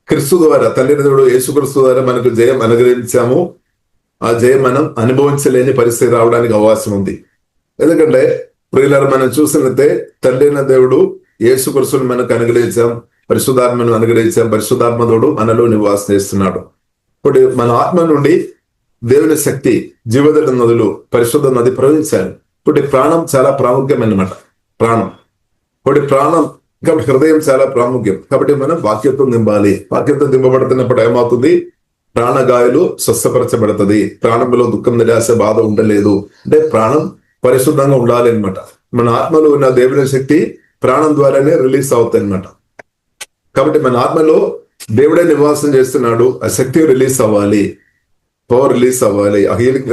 క్రిస్తు ద్వారా తండ్రి దేవుడు యేసుక్రీస్తు ద్వారా మనకు జయం అనుగ్రహించాము. ఆ జయం మనం అనుభవించలేని పరిస్థితి రావడానికి అవకాశం ఉంది. ఎందుకంటే ప్రియులారా మనం చూసినట్లయితే తండ్రి దేవుడు యేసుక్రీస్తుని మనకు అనుగ్రహించాం, పరిశుద్ధాత్మను అనుగ్రహించాం. పరిశుద్ధాత్మ దేవుడు మనలో నివాసం చేస్తున్నాడు. ఇప్పుడు మన ఆత్మ నుండి దేవుని శక్తి జీవజల నదులు పరిశుద్ధ నది ప్రవహించాలి. ఇప్పుడు ప్రాణం చాలా ప్రాముఖ్యం అన్నమాట. ప్రాణం కాబట్టి హృదయం చాలా ప్రాముఖ్యం. కాబట్టి మనం వాక్యంతో నింపాలి. వాక్యంతో నింపబడుతున్నప్పుడు ఏమవుతుంది, ప్రాణగాయలు స్వస్థపరచబడుతుంది. ప్రాణంలో దుఃఖం నిరాశ బాధ ఉండలేదు. అంటే ప్రాణం పరిశుద్ధంగా ఉండాలి అనమాట. మన ఆత్మలో ఉన్న దేవుని శక్తి ప్రాణం ద్వారానే రిలీజ్ అవుతాయి అనమాట. కాబట్టి మన ఆత్మలో దేవుడే నివాసం చేస్తున్నాడు. ఆ శక్తి రిలీజ్ అవ్వాలి, పవర్ రిలీజ్ అవ్వాలి, ఆ హీలింగ్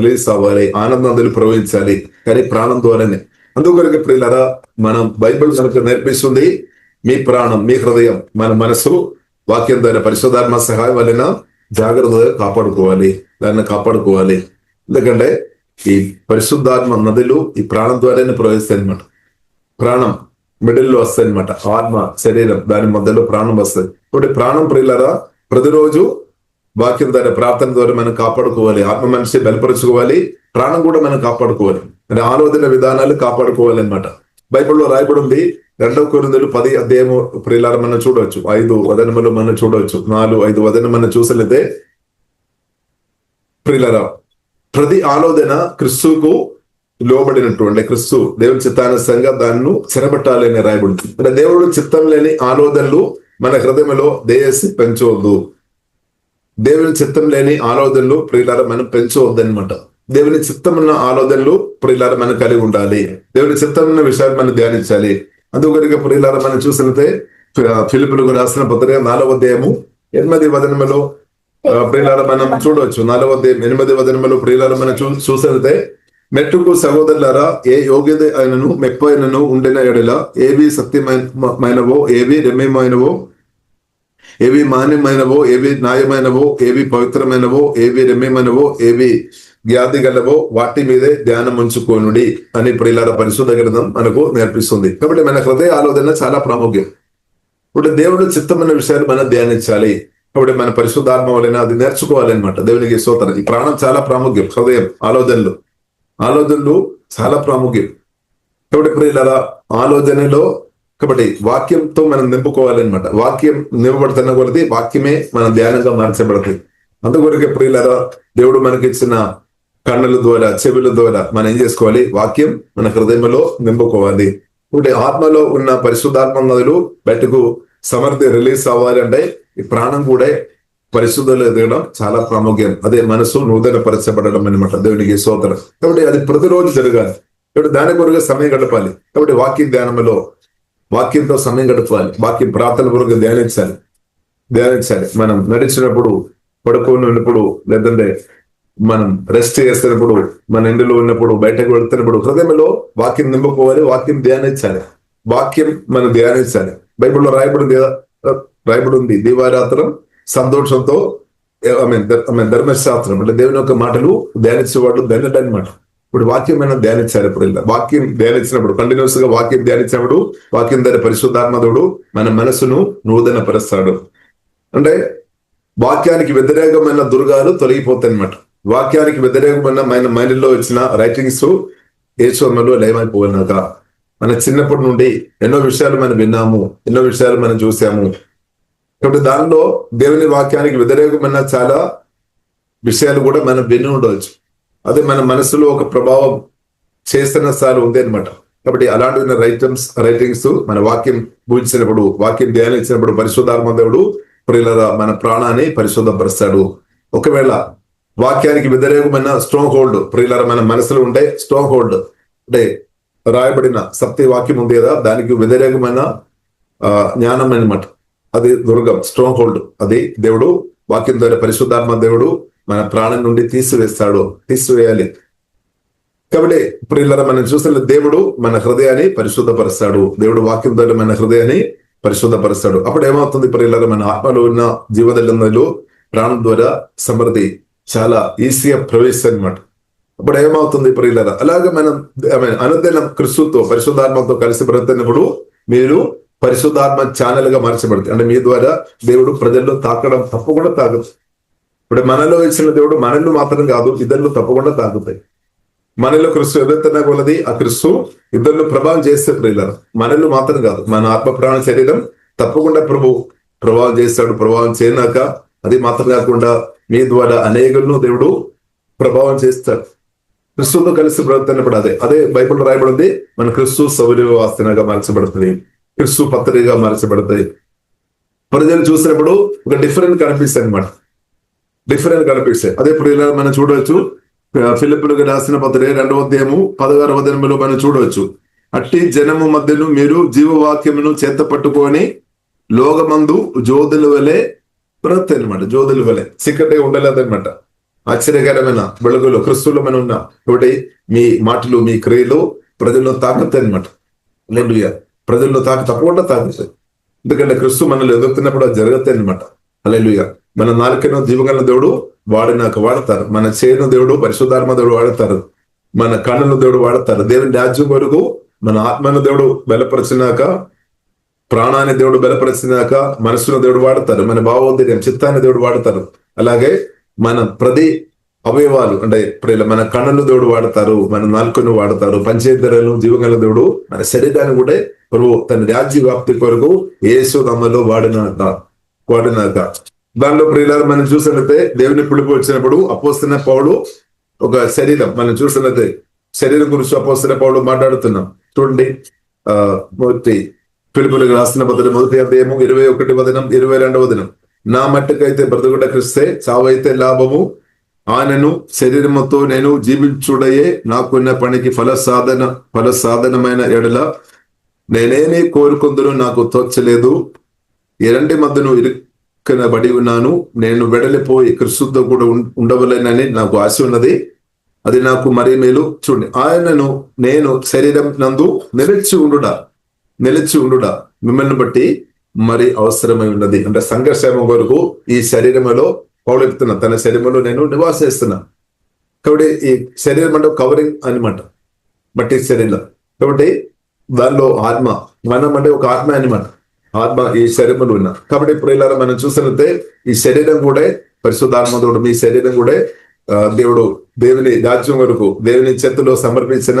రిలీజ్ అవ్వాలి, ఆనందాలు ప్రవహించాలి. కానీ ప్రాణం ద్వారానే. అందుకొరకు ప్రియులారా మనం బైబిల్ మనకు నేర్పిస్తుంది మీ ప్రాణం, మీ హృదయం, మన మనసు వాక్యం ద్వారా పరిశుద్ధాత్మ సహాయం వలన జాగ్రత్తగా దాన్ని కాపాడుకోవాలి. ఎందుకంటే ఈ పరిశుద్ధాత్మ నదులు ఈ ప్రాణం ద్వారానే ప్రవహిస్తాయి అనమాట. ప్రాణం మిడిల్లో వస్తాయి అనమాట. ఆత్మ శరీరం దాని మధ్యలో ప్రాణం వస్తుంది. ఇప్పుడు ప్రాణం ప్రియులారా ప్రతిరోజు వాక్యం ద్వారా ప్రార్థన ద్వారా మనం కాపాడుకోవాలి. ఆత్మ మనిషి బలపరుచుకోవాలి, ప్రాణం కూడా మనం కాపాడుకోవాలి. అంటే ఆలోచన విధానాలు కాపాడుకోవాలి అనమాట. బైబిల్లో రాయబడి ఉంది 2 కొరింథీయులు 10 అధ్యాయము ప్రియులారా మనం చూడవచ్చు. 5 వచనములు మనం చూడవచ్చు. 4-5 వచనం మనం చూసలేదే ప్రియులారా ప్రతి ఆలోచన క్రిస్తుకు లోబడినట్టు, అంటే క్రిస్తు దేవుని చిత్తానుసారంగా దాన్ని చెరబట్టాలని రాయబడింది. అంటే దేవుడు చిత్తం లేని ఆలోచనలు మన హృదయంలో దయచేసి పెంచవద్దు. దేవుని చిత్తం లేని ఆలోచనలు ప్రియులారా మనం పెంచవద్దు అనమాట. దేవుని చిత్తం ఉన్న ఆలోచనలు ప్రియులారా మనం కలిగి ఉండాలి. దేవుని చిత్తం ఉన్న విషయాలు మనం ధ్యానించాలి. అందుకొరకు ప్రియులారా మనం చూసినట్లయితే ఫిలిప్పీయులకు రాసిన పత్రిక 4వ అధ్యాయము 8వ వచనములో ప్రియులారా మనం చూడవచ్చు. 4వ అధ్యాయం 8వ వచనములో ప్రియులారా మనం చూసినట్లయితే మెట్టుకు సహోదరులారా ఏ యోగ్యత అయినను మెప్పైనను ఉండిన ఎడల ఏవి సత్యమైనవో, ఏవి రమ్యమైనవో, ఏవి మాన్యమైనవో, ఏవి న్యాయమైనవో, ఏవి పవిత్రమైనవో, ఏవి రమ్యమైనవో, ఏవి వ్యాధి గలవో వాటి మీదే ధ్యానం ఉంచుకోనుడి అని ప్రియులారా పరిశుద్ధ గ్రంథం మనకు నేర్పిస్తుంది. కాబట్టి మన హృదయ ఆలోచన చాలా ప్రాముఖ్యం. ఇప్పుడు దేవుడు చిత్తమైన విషయాలు మనం ధ్యానించాలి. కాబట్టి మన పరిశుద్ధాత్మ వలన అది నేర్చుకోవాలి అనమాట. దేవునికి స్తోత్రం. ఈ ప్రాణం చాలా ప్రాముఖ్యం. హృదయం ఆలోచనలు చాలా ప్రాముఖ్యం. కాబట్టి ప్రియులారా ఆలోచనలో కాబట్టి వాక్యంతో మనం నింపుకోవాలన్నమాట. వాక్యం నింపబడుతున్న కొలది వాక్యమే మన ధ్యానంగా మార్చబడుతుంది. అందుకొరకే ప్రియులారా దేవుడు మనకి ఇచ్చిన కన్నుల ద్వారా చెవుల ద్వారా మనం ఏం చేసుకోవాలి, వాక్యం మన హృదయంలో నింపుకోవాలి. ఇప్పుడు ఆత్మలో ఉన్న పరిశుద్ధాత్మ నదులు బయటకు సమర్థి రిలీజ్ అవ్వాలి అంటే ఈ ప్రాణం కూడా పరిశుద్ధంలో ఎదగడం చాలా ప్రాముఖ్యం. అదే మనసు నూతన పరచబడడం అనమాట. దేవునికి స్తోత్రం. కాబట్టి అది ప్రతిరోజు జరగాలి. కాబట్టి దాని కొరకు సమయం గడపాలి. కాబట్టి వాక్య ధ్యానంలో వాక్యంతో సమయం గడపాలి. వాక్యం ప్రార్థన కొరకు ధ్యానించాలి. మనం నడిచినప్పుడు, పడుకొని ఉన్నప్పుడు, లేదంటే మనం రెస్ట్ చేస్తున్నప్పుడు, మన ఇంటిలో ఉన్నప్పుడు, బయటకు వెళ్తున్నప్పుడు హృదయంలో వాక్యం నింపుకోవాలి. వాక్యం ధ్యానించాలి. వాక్యం మనం ధ్యానించాలి. బైబిల్లో రాయబడి ఉంది దివారాత్రం సంతోషంతో ధర్మశాస్త్రం అంటే దేవుని యొక్క మాటలు ధ్యానించేవాడు ధన్యుడు అనమాట. ఇప్పుడు వాక్యం మనం ధ్యానించాలి. ఇప్పుడు వాక్యం ధ్యానించినప్పుడు, కంటిన్యూస్ గా వాక్యం ధ్యానించినప్పుడు, వాక్యం ద్వారా పరిశుద్ధాత్మదుడు మన మనసును నూతన పరుస్తాడు. అంటే వాక్యానికి వ్యతిరేకమైన దుర్గాలు తొలగిపోతాయి అనమాట. వాక్యానికి వ్యతిరేకమైన మైండ్లో వచ్చిన రైటింగ్స్ ఏసులో లేమైపోయినాక, మన చిన్నప్పటి నుండి ఎన్నో విషయాలు మనం విన్నాము, ఎన్నో విషయాలు మనం చూసాము. కాబట్టి దానిలో దేవుని వాక్యానికి వ్యతిరేకమైన చాలా విషయాలు కూడా మనం విని ఉండవచ్చు. అదే మన మనసులో ఒక ప్రభావం చేస్తున్న సార్లు ఉంది అనమాట. కాబట్టి అలాంటి రైటింగ్స్ మన వాక్యం పూజించినప్పుడు, వాక్యం ధ్యానించినప్పుడు పరిశుద్ధాత్మ దేవుడు ప్రియులారా మన ప్రాణాన్ని పరిశుద్ధపరుస్తాడు. ఒకవేళ వాక్యానికి వ్యతిరేకమైన స్ట్రాంగ్ హోల్డ్ ప్రియులారా మన మనసులో ఉంటే, స్ట్రాంగ్ హోల్డ్ అంటే రాయబడిన సత్య వాక్యం ఉంది కదా, దానికి వ్యతిరేకమైన జ్ఞానం అనమాట. అది దుర్గం, స్ట్రాంగ్ హోల్డ్. అది దేవుడు వాక్యం ద్వారా పరిశుద్ధాత్మ దేవుడు మన ప్రాణం నుండి తీసివేయాలి. కాబట్టి ప్రియులారా మనం చూసిన దేవుడు మన హృదయాన్ని పరిశుద్ధపరుస్తాడు. దేవుడు వాక్యం ద్వారా మన హృదయాన్ని పరిశుద్ధపరుస్తాడు. అప్పుడు ఏమవుతుంది ప్రియులారా, మన ఆత్మలో ఉన్న జీవదలంలో ప్రాణం ద్వారా సమృద్ధి చాలా ఈజీగా ప్రవేశిస్తుంది అనమాట. అప్పుడు ఏమవుతుంది ప్రియులారా, అలాగే మనం అనుదినం క్రీస్తుతో పరిశుద్ధాత్మతో కలిసి బ్రతుకున్నప్పుడు మీరు పరిశుద్ధాత్మ ఛానల్ గా మార్చబడుతుంది. అంటే మీ ద్వారా దేవుడు ప్రజల్లో తాకడం తప్పకుండా తాగుతుంది. ఇప్పుడు మనలో ఇచ్చిన దేవుడు మనల్ని మాత్రం కాదు, ఇద్దరు తప్పకుండా తాగుతాయి. మనలో క్రీస్తు ఎవరైతే కొలది ఆ క్రీస్తు ఇద్దరు ప్రభావం చేస్తే ప్రియులారా, మనల్ని మాత్రం కాదు, మన ఆత్మ ప్రాణ శరీరం తప్పకుండా ప్రభావం చేస్తాడు. ప్రభావం చేయనాక అది మాత్రం కాకుండా మీ ద్వారా అనేకులను దేవుడు ప్రభావం చేస్తాడు. క్రీస్తుతో కలిసి బ్రతుకుతున్నప్పుడు అదే బైబిల్ రాయబడింది, మన క్రీస్తు సౌర్యవాసనగా మార్చబడుతుంది, క్రీస్తు పత్రిగా మార్చబడతాయి. ప్రజలు చూసినప్పుడు ఒక డిఫరెంట్ కనిపిస్తాయి అనమాట. అదే ప్రియులారా మనం చూడవచ్చు, ఫిలిప్పీయులకు రాసిన పత్రిక 2వ అధ్యాయము 16వ వచనంలో మనం చూడవచ్చు, అట్టి జనము మధ్యలో మీరు జీవవాక్యమును చేత పట్టుకొని లోకమందు జ్యోతుల వలె బ్రతుకుతాయి అనమాట. జ్యోతుల వలె చీకటి ఉండలేదన్నమాట. ఆశ్చర్యకరమైన వెలుగులో క్రీస్తులో మనం ఉన్నాం. కాబట్టి మీ మాటలు, మీ క్రియలు ప్రజల్లో తాకుతాయి అనమాట. హల్లెలూయా. ప్రజల్లో తప్పకుండా తాకుతాయి. ఎందుకంటే క్రీస్తు మనల్ని ఎదుగుతున్నప్పుడు అది జరుగుతాయి అనమాట. హల్లెలూయా. మన నాలుకను జీవగల దేవుడు వాడతారు, మన చేను దేవుడు పరిశుద్ధాత్మ దేవుడు వాడతారు, మన కన్నుల దేవుడు వాడతారు. దేవుని రాజ్యం వరకు మన ఆత్మను దేవుడు బలపరిచినాక, ప్రాణాన్ని దేవుడు బలపరిచినాక మనసును దేవుడు వాడతారు, మన భావోద్రేకం చిత్తాన్ని దేవుడు వాడతారు. అలాగే మన ప్రతి అవయవాలు అంటే మన కన్నులు దేవుడు వాడతారు, మన నాలుకను వాడతారు, పంచేతరలు జీవగల దేవుడు మన శరీరాన్ని కూడా తన రాజ్య వ్యాప్తి కొరకు యేసు నామములో వాడినాక దానిలో ప్రియులారా మనం చూసినట్లయితే దేవుని పిలుపు వచ్చినప్పుడు అపోస్తలుడైన పౌలు ఒక శరీరం మనం చూసినట్లయితే శరీరం గురించి అపోస్తలుడైన పౌలు మాట్లాడుతున్నాం. చూడండి, మొదటి పిలుపులకు రాసిన పత్రిక 1వ అధ్యాయము 21వ వచనం 22వ వచనం, నా మట్టుకైతే బ్రతుకుట క్రీస్తే, చావైతే లాభము. ఆయనను శరీరముతో నేను జీవించుడయే నాకున్న పనికి ఫలసాధనమైన ఎడల నేనేమి కోరుకుందును నాకు తోచలేదు. ఎరంటి మధ్యను ఇరుక్కనబడి ఉన్నాను. నేను వెడలిపోయి క్రీస్తుతో కూడా ఉండవలేనని నాకు ఆశ ఉన్నది. అది నాకు మరీ మేలు. చూడండి, ఆయనను నేను శరీరం నందు నిలిచి ఉండుట మిమ్మల్ని బట్టి మరి అవసరమై ఉన్నది. అంటే సంఘర్షణ వరకు ఈ శరీరంలో పౌలు చెప్తున్నా, తన శరీరంలో నేను నివాసిస్తున్నా. కాబట్టి ఈ శరీరం అంటే కవరింగ్ అనమాట, బట్టి శరీరం. కాబట్టి దానిలో ఆత్మ, మనం అంటే ఒక ఆత్మ అనమాట. ఆత్మ ఈ శరీరంలో ఉన్నా. కాబట్టి ప్రియులారా మనం చూసినట్లయితే ఈ శరీరం కూడా పరిశుద్ధాత్మతోడు, మీ శరీరం కూడా దేవుడు దేవుని రాజ్యం వరకు దేవుని చేతిలో సమర్పించిన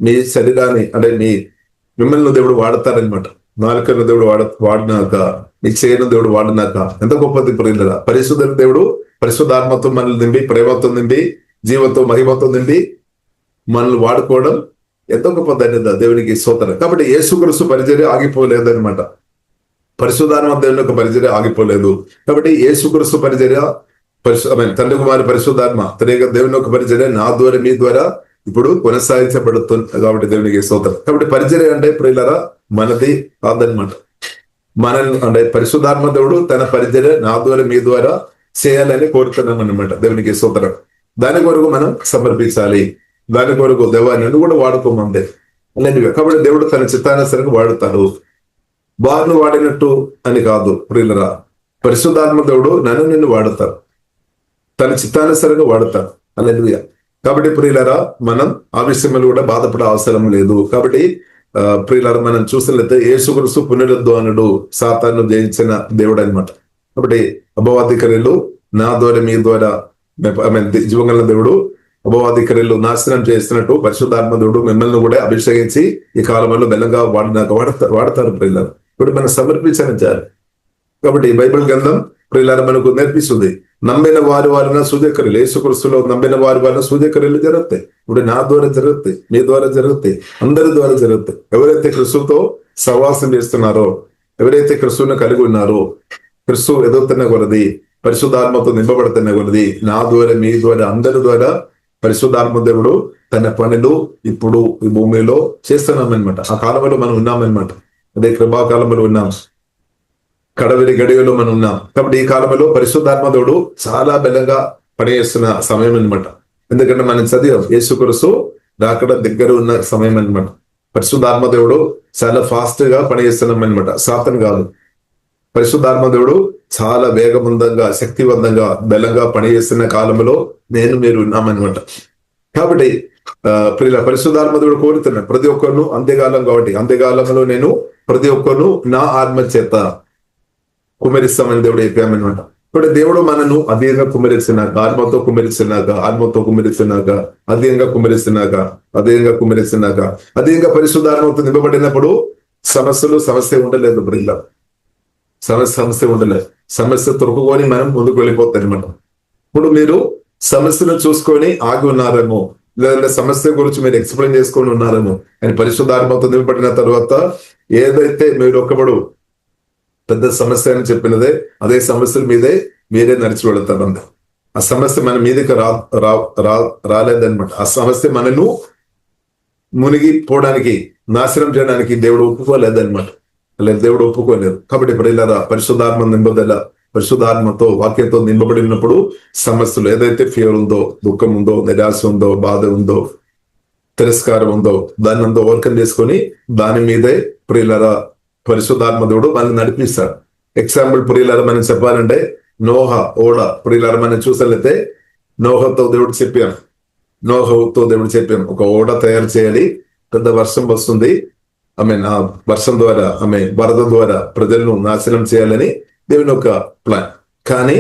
మీ శరీరాన్ని అంటే మిమ్మల్ని దేవుడు వాడతారనమాట. నాలుకను దేవుడు వాడినాక, నీ చేయను దేవుడు వాడినాక ఎంత గొప్పది ప్రియులారా. పరిశుద్ధ దేవుడు పరిశుద్ధాత్మతో మనల్ని నింపి, ప్రేమతో నింపి, జీవంతో మహిమతో నింపి మనల్ని వాడుకోవడం ఎంతో గొప్ప ధన్యత. దేవునికి స్తోత్రం. కాబట్టి యేసుక్రీస్తు పరిచర్య ఆగిపోలేదనమాట. పరిశుద్ధాత్మ దేవుని యొక్క పరిచర్య ఆగిపోలేదు. కాబట్టి యేసుక్రీస్తు పరిచర్య తండ్రి కుమారి పరిశుద్ధాత్మ దేవుని యొక్క పరిచర్య నా ద్వారా మీ ద్వారా ఇప్పుడు కొనసాగించబడుతుంది. కాబట్టి దేవునికి స్తోత్రం. కాబట్టి పరిచర్య అంటే ప్రియులారా మనది కాదనమాట. మన అంటే పరిశుద్ధాత్మ దేవుడు తన పరిచర్య నా ద్వారా మీ ద్వారా చేయాలని కోరుతున్నాం అనమాట. దేవునికి స్తోత్రం. దాని కొరకు మనం సమర్పించాలి. దాని కొరకు దేవాన్ని కూడా వాడుకోమందే అలాంటివి. కాబట్టి దేవుడు తన చిత్తానుసారంగా వాడుతాడు. వారిని వాడినట్టు అని కాదు ప్రియులరా. పరిశుద్ధాత్మ దేవుడు నిన్ను వాడతారు, తన చిత్తానుసారంగా వాడతారు. హల్లెలూయా. కాబట్టి ప్రియులరా మనం ఆ విషయంలో కూడా బాధపడే అవసరం లేదు. కాబట్టి ప్రియులరా మనం చూసినట్లయితే యేసుక్రీస్తు పునరుద్ధానుడు, సాతాను జయించిన దేవుడు అనమాట. కాబట్టి అపవాది క్రియలు నా ద్వారా మీ ద్వారా జీవగల దేవుడు అపవాది క్రియలు నాశనం చేస్తున్నట్టు పరిశుద్ధాత్మ దేవుడు మిమ్మల్ని కూడా అభిషేకించి ఈ కాలంలో బలంగా వాడతారు ప్రియులరా. ఇప్పుడు మనం సమర్పించాలి. కాబట్టి బైబిల్ గ్రంథం ప్రియులారా మనకు నేర్పిస్తుంది, నమ్మిన వారి వారిన సూర్యక్రియలు, యేసుక్రీస్తులో నమ్మిన వారి వారిన సూర్యక్రియలు జరుగుతాయి. ఇప్పుడు నా ద్వారా జరుగుతాయి, మీ ద్వారా జరుగుతాయి, అందరి ద్వారా జరుగుతాయి. ఎవరైతే క్రీస్తుతో సహవాసం చేస్తున్నారో, ఎవరైతే క్రీస్తుని కలిగి ఉన్నారో, క్రీస్తు ఎదుగుతున్న కొలది, పరిశుద్ధాత్మతో నింపబడుతున్న కొలది, నా ద్వారా మీ ద్వారా అందరి ద్వారా పరిశుద్ధాత్మ దేవుడు తన పనులు ఇప్పుడు ఈ భూమిలో చేస్తున్నామన్నమాట. ఆ కాలంలో మనం ఉన్నామన్నమాట. అదే కృపాకాలంలో ఉన్నాం, కడవరి గడియలో మనం ఉన్నాం. కాబట్టి ఈ కాలంలో పరిశుద్ధాత్మ దేవుడు చాలా బలంగా పనిచేస్తున్న సమయం అనమాట. ఎందుకంటే మనం చదివాం యేసుక్రీస్తు రాకడ దగ్గర ఉన్న సమయం అనమాట. పరిశుద్ధాత్మ దేవుడు చాలా ఫాస్ట్ గా పనిచేస్తున్నాం అనమాట. సాతాను కాదు, పరిశుద్ధాత్మ దేవుడు చాలా వేగవంతంగా శక్తివంతంగా బలంగా పనిచేస్తున్న కాలంలో మీరు ఉన్నామన్నమాట. కాబట్టి పరిశుద్ధాత్మ దేవుడు కోరుతున్నాడు ప్రతి ఒక్కరిను అంత్యకాలం. కాబట్టి అంత్యకాలంలో నేను ప్రతి ఒక్కరిను నా ఆత్మ చేత కుమరిస్తామని దేవుడు చెప్పామన్నమాట. ఇప్పుడు దేవుడు మనను అధికంగా కుమరిస్తున్నాక, ఆత్మతో కుమరిస్తున్నాక అధికంగా కుమరిస్తున్నాక అధికంగా పరిశుద్ధాత్మతో నింపబడినప్పుడు సమస్య ఉండలేదు బ్రిల్ల. సమస్య ఉండలేదు. సమస్య తొరుకుకొని మనం ముందుకు వెళ్ళిపోతాం అనమాట. ఇప్పుడు మీరు సమస్యను చూసుకొని ఆగి ఉన్నారేమో, లేదంటే సమస్య గురించి మీరు ఎక్స్ప్లెయిన్ చేసుకొని ఉన్నారేమో. అని పరిశుద్ధాత్మతో నింపబడిన తర్వాత ఏదైతే మీరు ఒక్కబడు పెద్ద సమస్య అని చెప్పినదే అదే సమస్యల మీదే మీరే నడిచి వెళతారంట. ఆ సమస్య మన మీదకి రాలేదన్నమాట. ఆ సమస్య మనను మునిగిపోవడానికి, నాశనం చేయడానికి దేవుడు ఒప్పుకోలేదన్నమాట. దేవుడు ఒప్పుకోలేదు. కాబట్టి ప్రియులారా పరిశుద్ధాత్మ నింపదల, పరిశుద్ధాత్మతో వాక్యంతో నింపబడినప్పుడు సమస్యలు ఏదైతే ఫియర్ ఉందో, దుఃఖం ఉందో, నిరాశ ఉందో, బాధ ఉందో, తిరస్కారం ఉందో దాన్ని అంతా ఓవర్కమ్ చేసుకొని దాని మీదే ప్రియులారా పరిశుద్ధాత్మ దేవుడు మనల్ని నడిపిస్తాడు. ఎగ్జాంపుల్ ప్రియులారా మనం చెప్పాలంటే నోహ ఓడ ప్రియులారా మనం చూసినట్లయితే నోహతో దేవుడు చెప్పాం ఒక ఓడ తయారు చేయాలి, పెద్ద వర్షం వస్తుంది, ఆ వర్షం ద్వారా వరద ద్వారా ప్రజలను నాశనం చేయాలని దేవుని యొక్క ప్లాన్. కానీ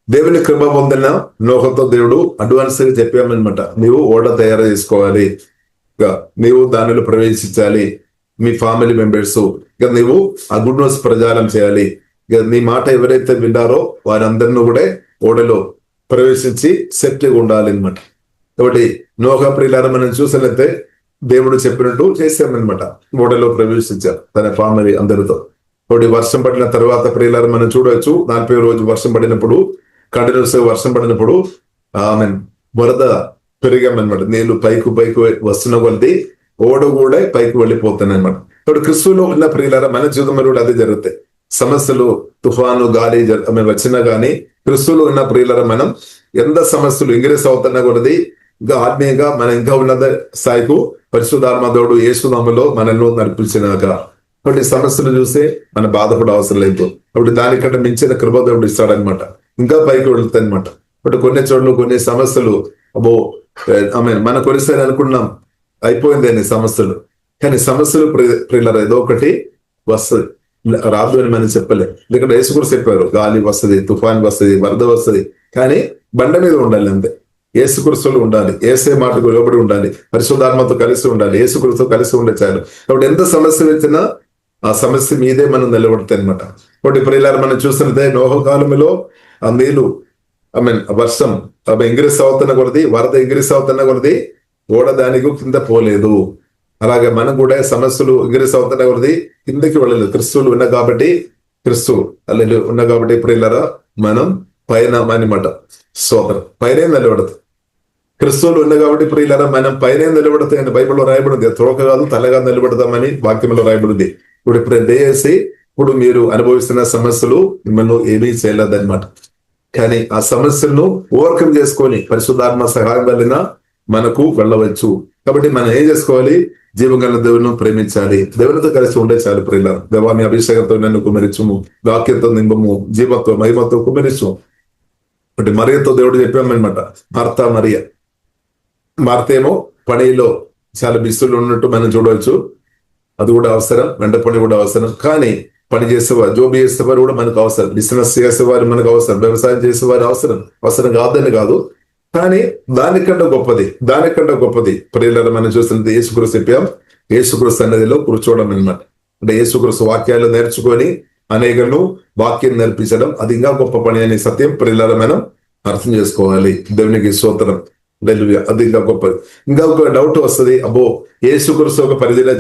దేవుని కృప పొందిన నోహతో దేవుడు అడ్వాన్స్ గా చెప్పామన్నమాట, నీవు ఓడ తయారు చేసుకోవాలి, నీవు దానిలో ప్రవేశించాలి, మీ ఫ్యామిలీ మెంబర్స్, ఇక నీవు ఆ గుడ్ న్యూస్ ప్రచారం చేయాలి, ఇక నీ మాట ఎవరైతే విన్నారో వారందరినీ కూడా ఓడలో ప్రవేశించి సేఫ్టీగా ఉండాలి అనమాట. కాబట్టి నోహ ప్రియులారా మనం చూసినట్లయితే దేవుడు చెప్పినట్టు చేశామన్నమాట. ఓడలో ప్రవేశించారు తన ఫ్యామిలీ అందరితో. ఒకటి వర్షం పడిన తర్వాత ప్రియులారా మనం చూడవచ్చు 40వ రోజు వర్షం పడినప్పుడు, కంటిన్యూస్ వర్షం పడినప్పుడు వరద పెరిగామన్నమాట. నీళ్లు పైకి వస్తున్న కొద్ది ఓడ కూడా పైకి వెళ్ళిపోతాయి అనమాట. ఇప్పుడు క్రిస్తులో ఉన్న ప్రియులారా మన జీవితంలో కూడా అదే జరుగుతాయి. సమస్యలు, తుఫాను, గాలి వచ్చినా గానీ క్రిస్తులో ఉన్న ప్రియులారా మనం ఎంత సమస్యలు ఇంగ్రీస్ అవుతున్నా కొద్ది ఇంకా ఆత్మీయంగా మనం ఇంకా ఉన్నత స్థాయికు పరిశుద్ధాత్మ దేవుడు యేసునామములో మనల్ని నడిపించినాక కొన్ని సమస్యలు చూస్తే మనం బాధపడే అవసరం లేదు. అప్పుడు దానికంటే మించిన కృప దేవుడు ఇస్తాడనమాట. ఇంకా పైకి వెళుతాయి అనమాట. ఇప్పుడు కొన్ని చోట్ల కొన్ని సమస్యలు మన కొలిసారి అనుకున్నాం అయిపోయింది అని సమస్యలు, కానీ సమస్యలు ప్రియులారా ఏదో ఒకటి వస్తుంది, రాదు అని మనం చెప్పలే. ఎందుకంటే యేసు కూడా చెప్పారు గాలి వస్తుంది, తుఫాన్ వస్తుంది, వరద వస్తుంది, కానీ బండ మీద ఉండాలి అంతే. యేసుక్రీస్తులో ఉండాలి, యేసే మాటకు లోబడి ఉండాలి, పరిశుద్ధాత్మతో కలిసి ఉండాలి, యేసుక్రీస్తుతో కలిసి ఉండే చాలు. కాబట్టి ఎంత సమస్య వచ్చినా ఆ సమస్య మీదే మనం నిలబడతాయి అనమాట. కాబట్టి ప్రియులారా మనం చూసినదే నోహ కాలంలో ఆ నీళ్లు వర్షం ఇంగ్రీస్ అవుతున్న కొలది, వరద ఇంగ్రీస్ అవుతున్న కొలది ఓడ దానికి కింద పోలేదు. అలాగే మనం కూడా సమస్యలు ఇంగ్రీస్ అవుతున్న కొలది కిందకి వెళ్ళలేదు. క్రిస్తువులు ఉన్నా కాబట్టి క్రిస్తు అల్లెలు ఉన్నా కాబట్టి ప్రియులారా మనం పైన అనమాట. సోదరు పైనే నిలబడదు. క్రిస్తువులు ఉన్న కాబట్టి ప్రియులారా మనం పైనే నిలబడతాయి అని బైబిల్లో రాయబడింది. తోక కాదు తలగా నిలబడదామని వాక్యంలో రాయబడింది. ఇప్పుడు దయచేసి ఇప్పుడు మీరు అనుభవిస్తున్న సమస్యలు మిమ్మల్ని ఏమీ చేయలేదన్నమాట. కానీ ఆ సమస్యలను ఓవర్కమ్ చేసుకొని పరిశుద్ధాత్మ సహాయం వలన మనకు వెళ్ళవచ్చు. కాబట్టి మనం ఏం చేసుకోవాలి? జీవగల దేవుని ప్రేమించాలి, దేవునితో కలిసి ఉండే చాలు ప్రియులారా. దేవాన్ని అభిషేకంతో నన్ను కుమరించుము, వాక్యంతో నింపము, జీవత్వ మహిమతో కుమరించు. అంటే మరియతో దేవుడు చెప్పామన్నమాట. మార్త ఏమో పనిలో చాలా బిస్తులు ఉన్నట్టు మనం చూడవచ్చు. అది కూడా అవసరం, వెంట పని కూడా అవసరం. కానీ పని చేసేవారు, జోబు చేసేవారు కూడా మనకు అవసరం, బిజినెస్ చేసేవారు మనకు అవసరం, వ్యవసాయం చేసేవారు అవసరం కాదని కాదు. కానీ దానికంటే గొప్పది ప్రియులారా మనం చూస్తున్నది యేసుక్రీస్తు చెప్పాం. యేసుక్రీస్తు సన్నిధిలో కూర్చోవడం అన్నమాట. అంటే యేసుక్రీస్తు వాక్యాలు నేర్చుకొని అనేకలను వాక్యం నేర్పించడం, అది ఇంకా గొప్ప పని అనే సత్యం ప్రియులారా మనం అర్థం చేసుకోవాలి. దేవునికి స్తోత్రం. అది ఇంకా గొప్పది. ఇంకా ఒక డౌట్ వస్తుంది, అబ్బో యేసుక్రీస్తు ఒక పరిధిలో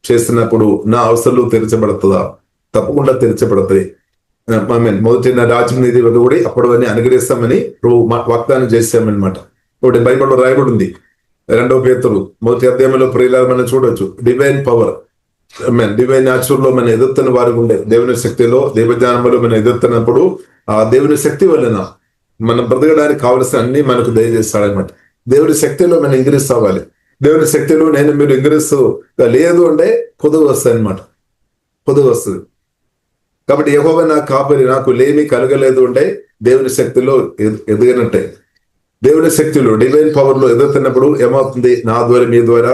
చేస్తున్నప్పుడు నా అవసరాలు తెరచబడుతుందా? తప్పకుండా తెరచబడతాయి. మొదటి నా రాజ్యం నీతి కూడా అప్పుడు అని అనుగ్రహిస్తామని వాగ్దానం చేస్తామన్నమాట. ఒకటి బైబిల్లో రాయబడింది. 2 పేతురు 1 అధ్యాయంలో ప్రియులారా మనం చూడొచ్చు. డివైన్ పవర్, డివైన్ న్యాచురల్ లో మనం ఎదుర్తున్న వారికి ఉండే దేవుని శక్తిలో, దేవజ్ఞానంలో మనం ఎదుర్తున్నప్పుడు ఆ దేవుని శక్తి వలన మనం బ్రతకడానికి కావలసిన అన్ని మనకు దయచేస్తాడనమాట. దేవుని శక్తిలో మనం ఇంక్రీస్ అవ్వాలి. దేవుని శక్తిలో మీరు ఇంక్రీస్ లేదు అంటే పొదుగు వస్తుంది అనమాట. పొదుగు వస్తుంది. కాబట్టి యెహోవా నా కాపరి, నాకు లేమి కలగలేదు అంటే దేవుని శక్తిలో ఎదిగినట్టే. దేవుని శక్తిలో డివైన్ పవర్ లో ఎదుగుతున్నప్పుడు ఏమవుతుంది? నా ద్వారా మీ ద్వారా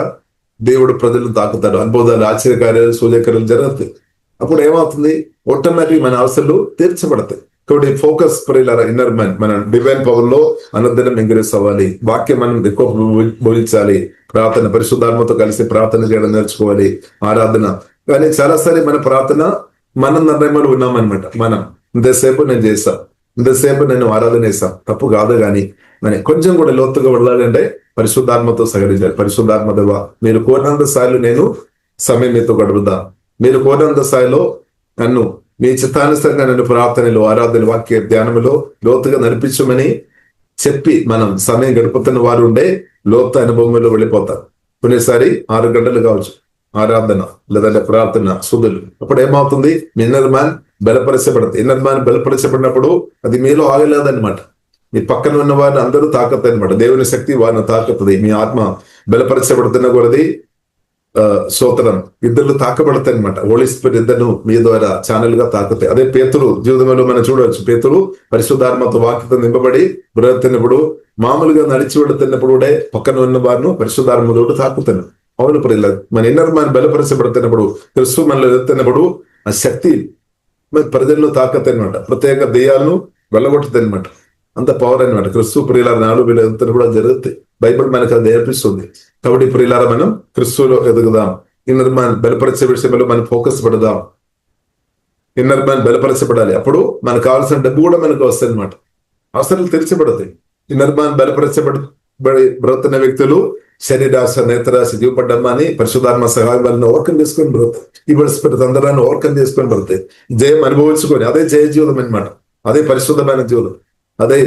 దేవుడు ప్రజలను తాకుతాడు. అద్భుతాలు, ఆశ్చర్యకార్యాలు, సూర్యకార్యాలు జరుగుతాయి. అప్పుడు ఏమవుతుంది? ఆటోమేటిక్ మన అవసరాలు తీర్చబడతాయి. కాబట్టి ఫోకస్ ప్రియులారా, ఇన్నర్ మ్యాన్ మన డివైన్ పవర్ లో అనుదినం ఇంక్రీస్ అవ్వాలి. వాక్యం మనం ఎక్కువ బోధించాలి. ప్రార్థన, పరిశుద్ధాత్మతో కలిసి ప్రార్థన చేయడం నేర్చుకోవాలి. ఆరాధన. కానీ చాలాసారి మన ప్రార్థన మన నిర్ణయంలో ఉన్నామన్నమాట. మనం ఇంతసేపు నేను చేస్తాం, ఇంతసేపు నేను ఆరాధన చేస్తాం, తప్పు కాదు. కానీ మరి కొంచెం కూడా లోతుగా వెళ్ళాలంటే పరిశుద్ధాత్మతో సహకరించాలి. పరిశుద్ధాత్మ దేవా, మీరు కోరినంత స్థాయిలో నేను సమయం మీతో గడుపుదా, మీరు కోరినంత స్థాయిలో నన్ను మీ చిత్తానుసారంగా నన్ను ప్రార్థనలో, ఆరాధన, వాక్య ధ్యానంలో లోతుగా నడిపించమని చెప్పి మనం సమయం గడుపుతున్న వారు ఉండే లోతు అనుభవంలో వెళ్ళిపోతారు. కొన్నిసారి 6 గంటలు కావచ్చు ఆరాధన, లేదంటే ప్రార్థన, సుధులు. అప్పుడు ఏమవుతుంది? ఇన్నర్ మ్యాన్ బలపరచబడుతుంది. ఇన్నర్ మ్యాన్ బలపరచబడినప్పుడు అది మీలో ఆగలేదన్నమాట. మీ పక్కన ఉన్న వారిని అందరూ తాకతాయి అనమాట. దేవుని శక్తి వారిని తాకుతుంది. మీ ఆత్మ బలపరచబడుతున్న కొలది స్తోత్రం ఇద్దరు తాకబడతాయి అనమాట. హోలీ స్పిరిట్ ఇద్దరు మీ ద్వారా ఛానల్ గా తాకుతాయి. అదే పేతురు జీవితంలో మనం చూడవచ్చు. పేతురు పరిశుద్ధాత్మతో వాక్యతో నింపబడి బ్రతున్నప్పుడు, మామూలుగా నడిచి వెళుతున్నప్పుడు కూడా పక్కన ఉన్న వారిని పరిశుద్ధాత్మతో తాకుతాను. అవును ప్రియుల, మన ఇన్నర్ మ్యాన్ బలపరచబడుతున్నప్పుడు, క్రిస్తు మనలో ఎదుగుతున్నప్పుడు ఆ శక్తి ప్రజల్లో తాకతాయి అనమాట. ప్రత్యేక దెయ్యాలను వెళ్ళగొట్టుతాయి అనమాట. అంత పవర్ అనమాట. క్రిస్తు ప్రియులార నాడు వీళ్ళు ఎదుగుతున్నప్పుడు అది జరుగుతాయి. బైబిల్ మనకు అది నేర్పిస్తుంది. కాబట్టి ప్రియులార మనం క్రిస్తులో ఎదుగుదాం. ఇన్నర్ మ్యాన్ బలపరిచే విషయంలో మనం ఫోకస్ పెడదాం. ఇన్నర్ మ్యాన్ బలపరచబడాలి. అప్పుడు మనకు కావాల్సిన డబ్బు కూడా మనకు వస్తాయి అనమాట. అవసరాలు తెరిచబడతాయి. ఇన్నర్ మ్యాన్ బలపరచబడి బ్రతున్న వ్యక్తులు శరీరాశ, నేత్రాశ, జీవపడ్డమ్మ అని పరిశుధాత్మ సహాయం వలన ఓవర్కమ్ చేసుకొని బ్రతాయి. ఈ పరిస్థితి అందరాన్ని ఓవర్కమ్ చేసుకొని బ్రతాయి. జయం అనుభవించుకొని, అదే జయ జీవితం అనమాట. అదే పరిశుద్ధమైన జీవితం. అదే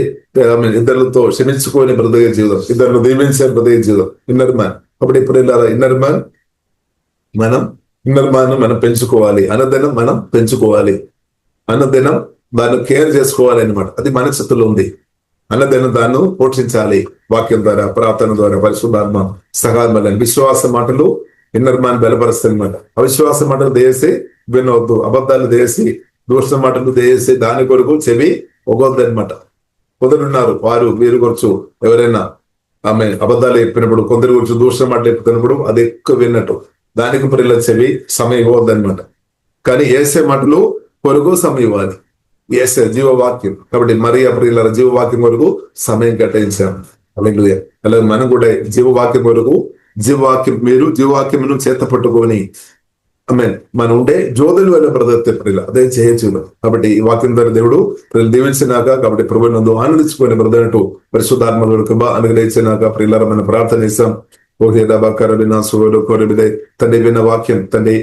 ఇద్దరులతో క్షమించుకొని బ్రతికే జీవితం, ఇద్దరు దీవించే బ్రతికే జీవితం ఇన్నర్ మ్యాన్. కాబట్టి ఇప్పుడు ఇన్నర్ మ్యాన్ మనం పెంచుకోవాలి. అన్నదినం మనం పెంచుకోవాలి. అన్నదినం దాన్ని కేర్ చేసుకోవాలి అనమాట. అది మన చేతుల్లో ఉంది. అన్నదినం దాన్ని పోషించాలి. వాక్యం ద్వారా, ప్రార్థన ద్వారా, పరిశుద్ధాత్మ సహాయం వల్ల. విశ్వాస మాటలు ఇన్నర్ మ్యాన్ బలపరుస్తాయి అనమాట. అవిశ్వాస మాటలు దేసి వినవద్దు, అబద్ధాలు దేసి, దూషణ మాటలు దేసి దాని కొరకు చెవి ఒగొద్దు అనమాట. కొందరున్నారు వారు వీరు గురించి ఎవరైనా ఆమె అబద్ధాలు చెప్పినప్పుడు, కొందరు గురించి దూషణ మాటలు చెప్తున్నప్పుడు అది ఎక్కువ విన్నట్టు, దానికి ప్రియుల చెవి సమయం ఇవ్వద్దు అనమాట. కానీ ఏసే మాటలు కొరకు సమయం ఇవ్వాలి. ఏసే జీవవాక్యం. కాబట్టి మరియా ప్రియుల జీవవాక్యం కొరకు సమయం కేటాయించాం. అలాగే మనం కూడా జీవవాక్యం కొరకు మీరు జీవవాక్యమును చేత పట్టుకొని మనం ఉండే జోదులు వల్ల బ్రదర్తే ప్రియుల అదే చేయొచ్చు. కాబట్టి ఈ వాక్యం ద్వారా దేవుడు ప్రియులు దీవించినాక, కాబట్టి ప్రభు నందు ఆనందించుకొని బ్రదర్టు పరిశుద్ధాత్మ కృప అనుగ్రహించినాక ప్రియులారా మనం ప్రార్థన చేస్తాం. ఓహే దబాకరబినా సువలు కోరబిదే తండ్రి విన్న వాక్యం తండ్రి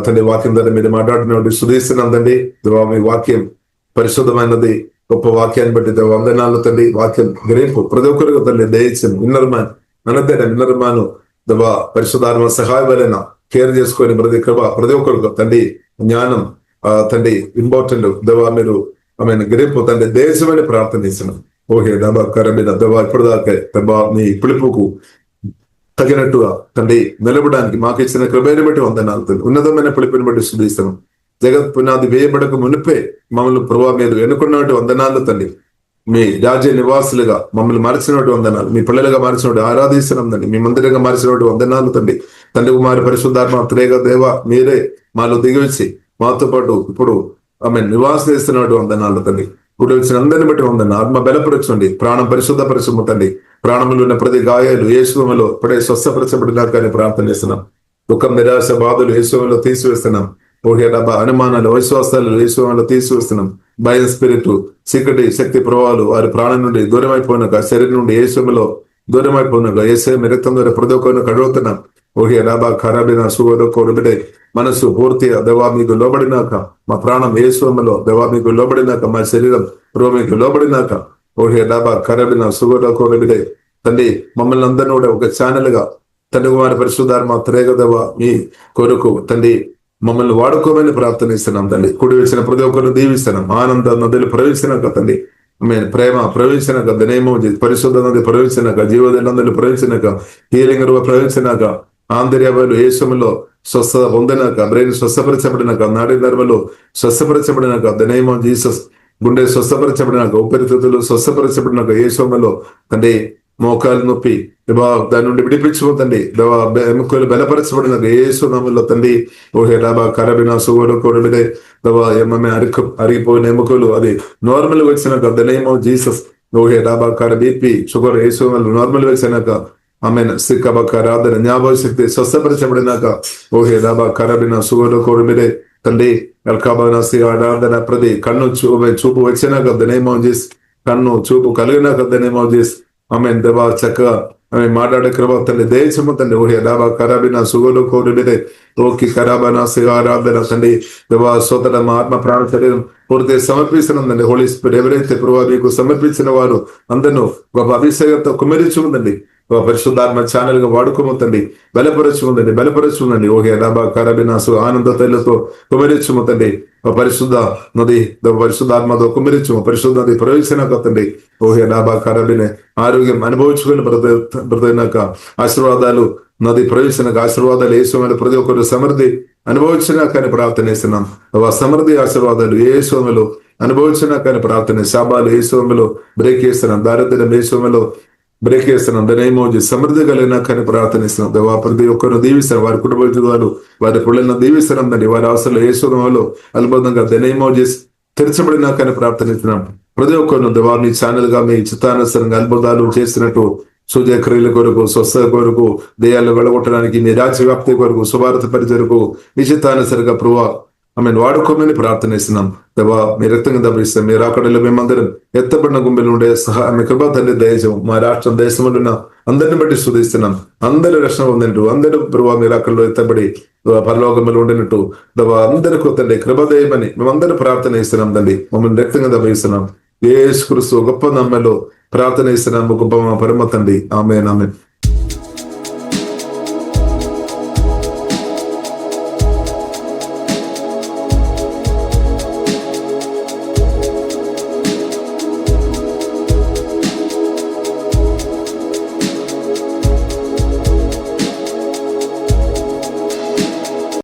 తండ్రి వాక్యం ద్వారా మీరు మాట్లాడినటువంటి సుదీస్తున్నాం తండ్రి. దేవా మీ వాక్యం పరిశుద్ధమైనది, గొప్ప వాక్యాన్ని బట్టి దేవ వందనాలు తండ్రి. వాక్యం గ్రహింపు ప్రతి ఒక్కరికి తండ్రి దయచేయం. విన్నర్మాన్ అనద్దైనా విన్నర్మాను దేవా పరిశుద్ధాత్మ సహాయమైన కేర్ చేసుకొని ప్రతి ఒక్కరికి తండ్రి జ్ఞానం తండ్రి ఇంపార్టెంట్ దేవా మీరు గ్రహింపు తండ్రి దేశమని ప్రార్థన చేస్తున్నాం. ఓహే దబా కరబిన దబా ఇప్పటిదాకా దబా మీ పిలుపుకు తగినట్టుగా తండ్రి నిలబడడానికి మాకు ఇచ్చిన కృపను బట్టి వందనాలు తండ్రి. ఉన్నతమైన పిలుపుని బట్టి స్తుతిస్తున్నాం. జగత్ పునాది వేయబడక మునిపే మమ్మల్ని ప్రభావ మీరు ఎన్నుకున్నట్టు వందనాలు తండ్రి. మీ రాజ్య నివాసులుగా మమ్మల్ని మార్చినట్టు వందనాలు, మీ పిల్లలుగా మార్చినట్టు ఆరాధిస్తున్నాం తండ్రి. మీ మందిరంగా మార్చినట్టు వందనాలు తండ్రి. తండ్రి కుమారి పరిశుద్ధాత్మ త్రేగ దేవ మీరే మాలో దిగివచ్చి మాతో పాటు ఇప్పుడు నివాస చేస్తున్నట్టు వందనాలు తండ్రి. ఇప్పుడు వచ్చిన అందరిని బట్టి వందన ఆత్మ బలపరచండి, ప్రాణం పరిశుద్ధపరచము తండ్రి. ప్రాణంలో ఉన్న ప్రతి గాయాలు యేసులో ఇప్పుడే స్వస్థపరచబడినాక అని ప్రార్థన చేస్తున్నాం. దుఃఖం నిరాశ బాధలు యేసులో తీసివేస్తున్నాం. ఓహే డబ్బా అనుమానాలు విశ్వాసాలు యేసులో తీసివేస్తున్నాం. భయం స్పిరిట్ చీకటి శక్తి ప్రభావాలు వారి ప్రాణం నుండి దూరమైపోయినాక, శరీరం నుండి యేసులో దూరమైపోయినాక యేసు రక్తం ద్వారా ప్రతి ఒక్కరిని కడుగుతున్నాం. ఓహే డబ్బా ఖరాబిన సుగోడ కోరబిడే మనసు పూర్తిగా దేవా మీకు లోబడినాక, మా ప్రాణం యేసులో దేవా మీకు లోబడినాక, మా శరీరం మీకు లోబడినాక ఓహే డబ్బా ఖరాబిన సుగోడ కోరబిడే తండ్రి మమ్మల్ని అందరినీ కూడా ఒక ఛానల్ గా తండ్రి కుమారి పరిశుద్ధాత్మ త్రేగ దేవా మీ కొరకు తండ్రి మమ్మల్ని వాడుకోమని ప్రార్థన ఇస్తున్నాం తండ్రి. కుడి వచ్చిన ప్రతి ఒక్కరిని దీవిస్తున్నాం. ఆనంద నదులు ప్రవేశినాక తండ్రి ప్రేమ ప్రవేశినాక దినేమో పరిశుద్ధ నది ప్రవేశినాక, జీవనందులు ప్రవేశినాక, హీలింగ్ ప్రవేశినాక, ఆంధ్రయాలు యేసులో స్వస్థత పొందినాక, బ్రెయిన్ స్వస్థపరచబడినాక, నాడి నర్మలు స్వస్థపరచబడినాక, దినేమో జీసస్ గుండె స్వస్థపరచబడినాక, ఊపిరితిత్తులు స్వస్థపరచబడినాక, యేసులో తండ్రి మోకాలు నొప్పి దాని నుండి విడిపించుకుందండి. ఎముకలు బలపరచబడినాక యేసు నామములో తండ్రి. ఓహే డాబా కరబిన సుగోడు కోరబిడే దవా ఏమమే అరిగిపోయిన ఎముకలు అది నార్మల్ వచ్చినాక ద నేమ్ ఆఫ్ జీసస్. ఓహే డాబా కర బీపీ షుగర్ యేసు నార్మల్ వచ్చినాక ఆమె సిక్కబక్క రాధన జ్ఞాపక శక్తి స్వస్థపరచబడినాక ఓహే డాబా కరబిన సుగోడు కోరబిడే తండ్రి అల్కాబాసి ఆరాధన ప్రతి కన్ను చూపు వచ్చినాక ద నేమ్ ఆఫ్ జీసస్. కన్ను చూపు కలిగినాక ద నేమ్ ఆఫ్ జీసస్. ఆమె దేవా చక్కగా ఆమె మాట్లాడే కృప తండ్రి దేశము తండ్రి. ఓహే డాబా కరాబిన సుగోలు కోరిబిడే ఓకి కరాబన ఆరాధన తండ్రి దేవా సోదర మా ఆత్మ ప్రాణ శరీరం పూర్తి సమర్పిస్తున్నదండి. హోలీ స్పిరిట్ ఎవరైతే ప్రభావ మీకు సమర్పించిన వారు అందరూ గొప్ప అభిషేకంతో కుమరించుకుందండి. పరిశుద్ధాత్మ ఛానల్ గా వాడుకోముతండి, బలపరచుకుందండి. ఓహే డాబా కరాబినాసు ఆనంద తైలతో కుమరించుముతండి. పరిశుద్ధ నది పరిశుద్ధాత్మతో కుమరించము, పరిశుద్ధ నది ప్రవేశినాక తండ్రి. ఓహే డాబా కరాబినే ఆరోగ్యం అనుభవించుకుని బ్రతినాక ఆశీర్వాదాలు నది ప్రవేశినాక ఆశీర్వాదాలు యేసుమల ప్రతి ఒక్కరు సమృద్ధి అనుభవించినాక అని ప్రార్థనేస్తున్నాం. సమృద్ధి ఆశీర్వాదాలు యేసుమలు అనుభవించినాక ప్రార్థన శాపాలు యేసుమలో బ్రేక్ చేస్తున్నాం. దారిద్ర్యం యేసుమలో బ్రేక్ చేస్తున్నాం. దనేమోజీ సమృద్ధి కలిగినాకని ప్రార్థనిస్తున్నాం. దేవా ప్రతి ఒక్కరు దీవిస్తున్నాం. వారి కుటుంబాలు వారి పిల్లలను దీవిస్తున్నాం తండ్రి. వారి అవసరాలు యేసునామములో అద్భుతంగా దనేమోజీ తెరచబడినాకని ప్రార్థనిస్తున్నాం. ప్రతి ఒక్కరు దేవా మీ ఛానల్ గా మీ చిత్తానుసరంగా అద్భుతాలు చేస్తున్నట్టు సూర్యక్రియల కొరకు, స్వస్థత కొరకు, దేయాలు వెళ్ళగొట్టడానికి, మీ రాజ్య వ్యాప్తి కొరకు, సువార్త పరిచయకు మీ చిత్తానుసరిగా ప్రభా వాడుకోమని ప్రార్థనిస్తున్నాం. దేవా మీ రక్తంగా దభిస్తాం. మీరు అక్కడలో మేమందరం ఎత్తబడిన గుండెలు ఉండే మీ కృపా తండ్రి దయచేయం. మా రాష్ట్రం దేశంలో అందరిని బట్టి స్తుతిస్తున్నాం. అందరూ రక్షణ పొందినట్టు, అందరూ ప్రభావ మీరు అక్కడలో ఎత్తబడి పరలోకములు ఉండినట్టు దేవా అందరికీ తండ్రి కృప దయమని మేమందరూ ప్రార్థన ఇస్తున్నాం తండ్రి. మమ్మల్ని రక్తంగా దభిస్తున్నాం. యేసు క్రీస్తు గొప్ప నామములో ప్రార్థన ఇస్తున్నాము. గొప్ప మా పరమ తండ్రి. ఆమేన్ ఆమేన్.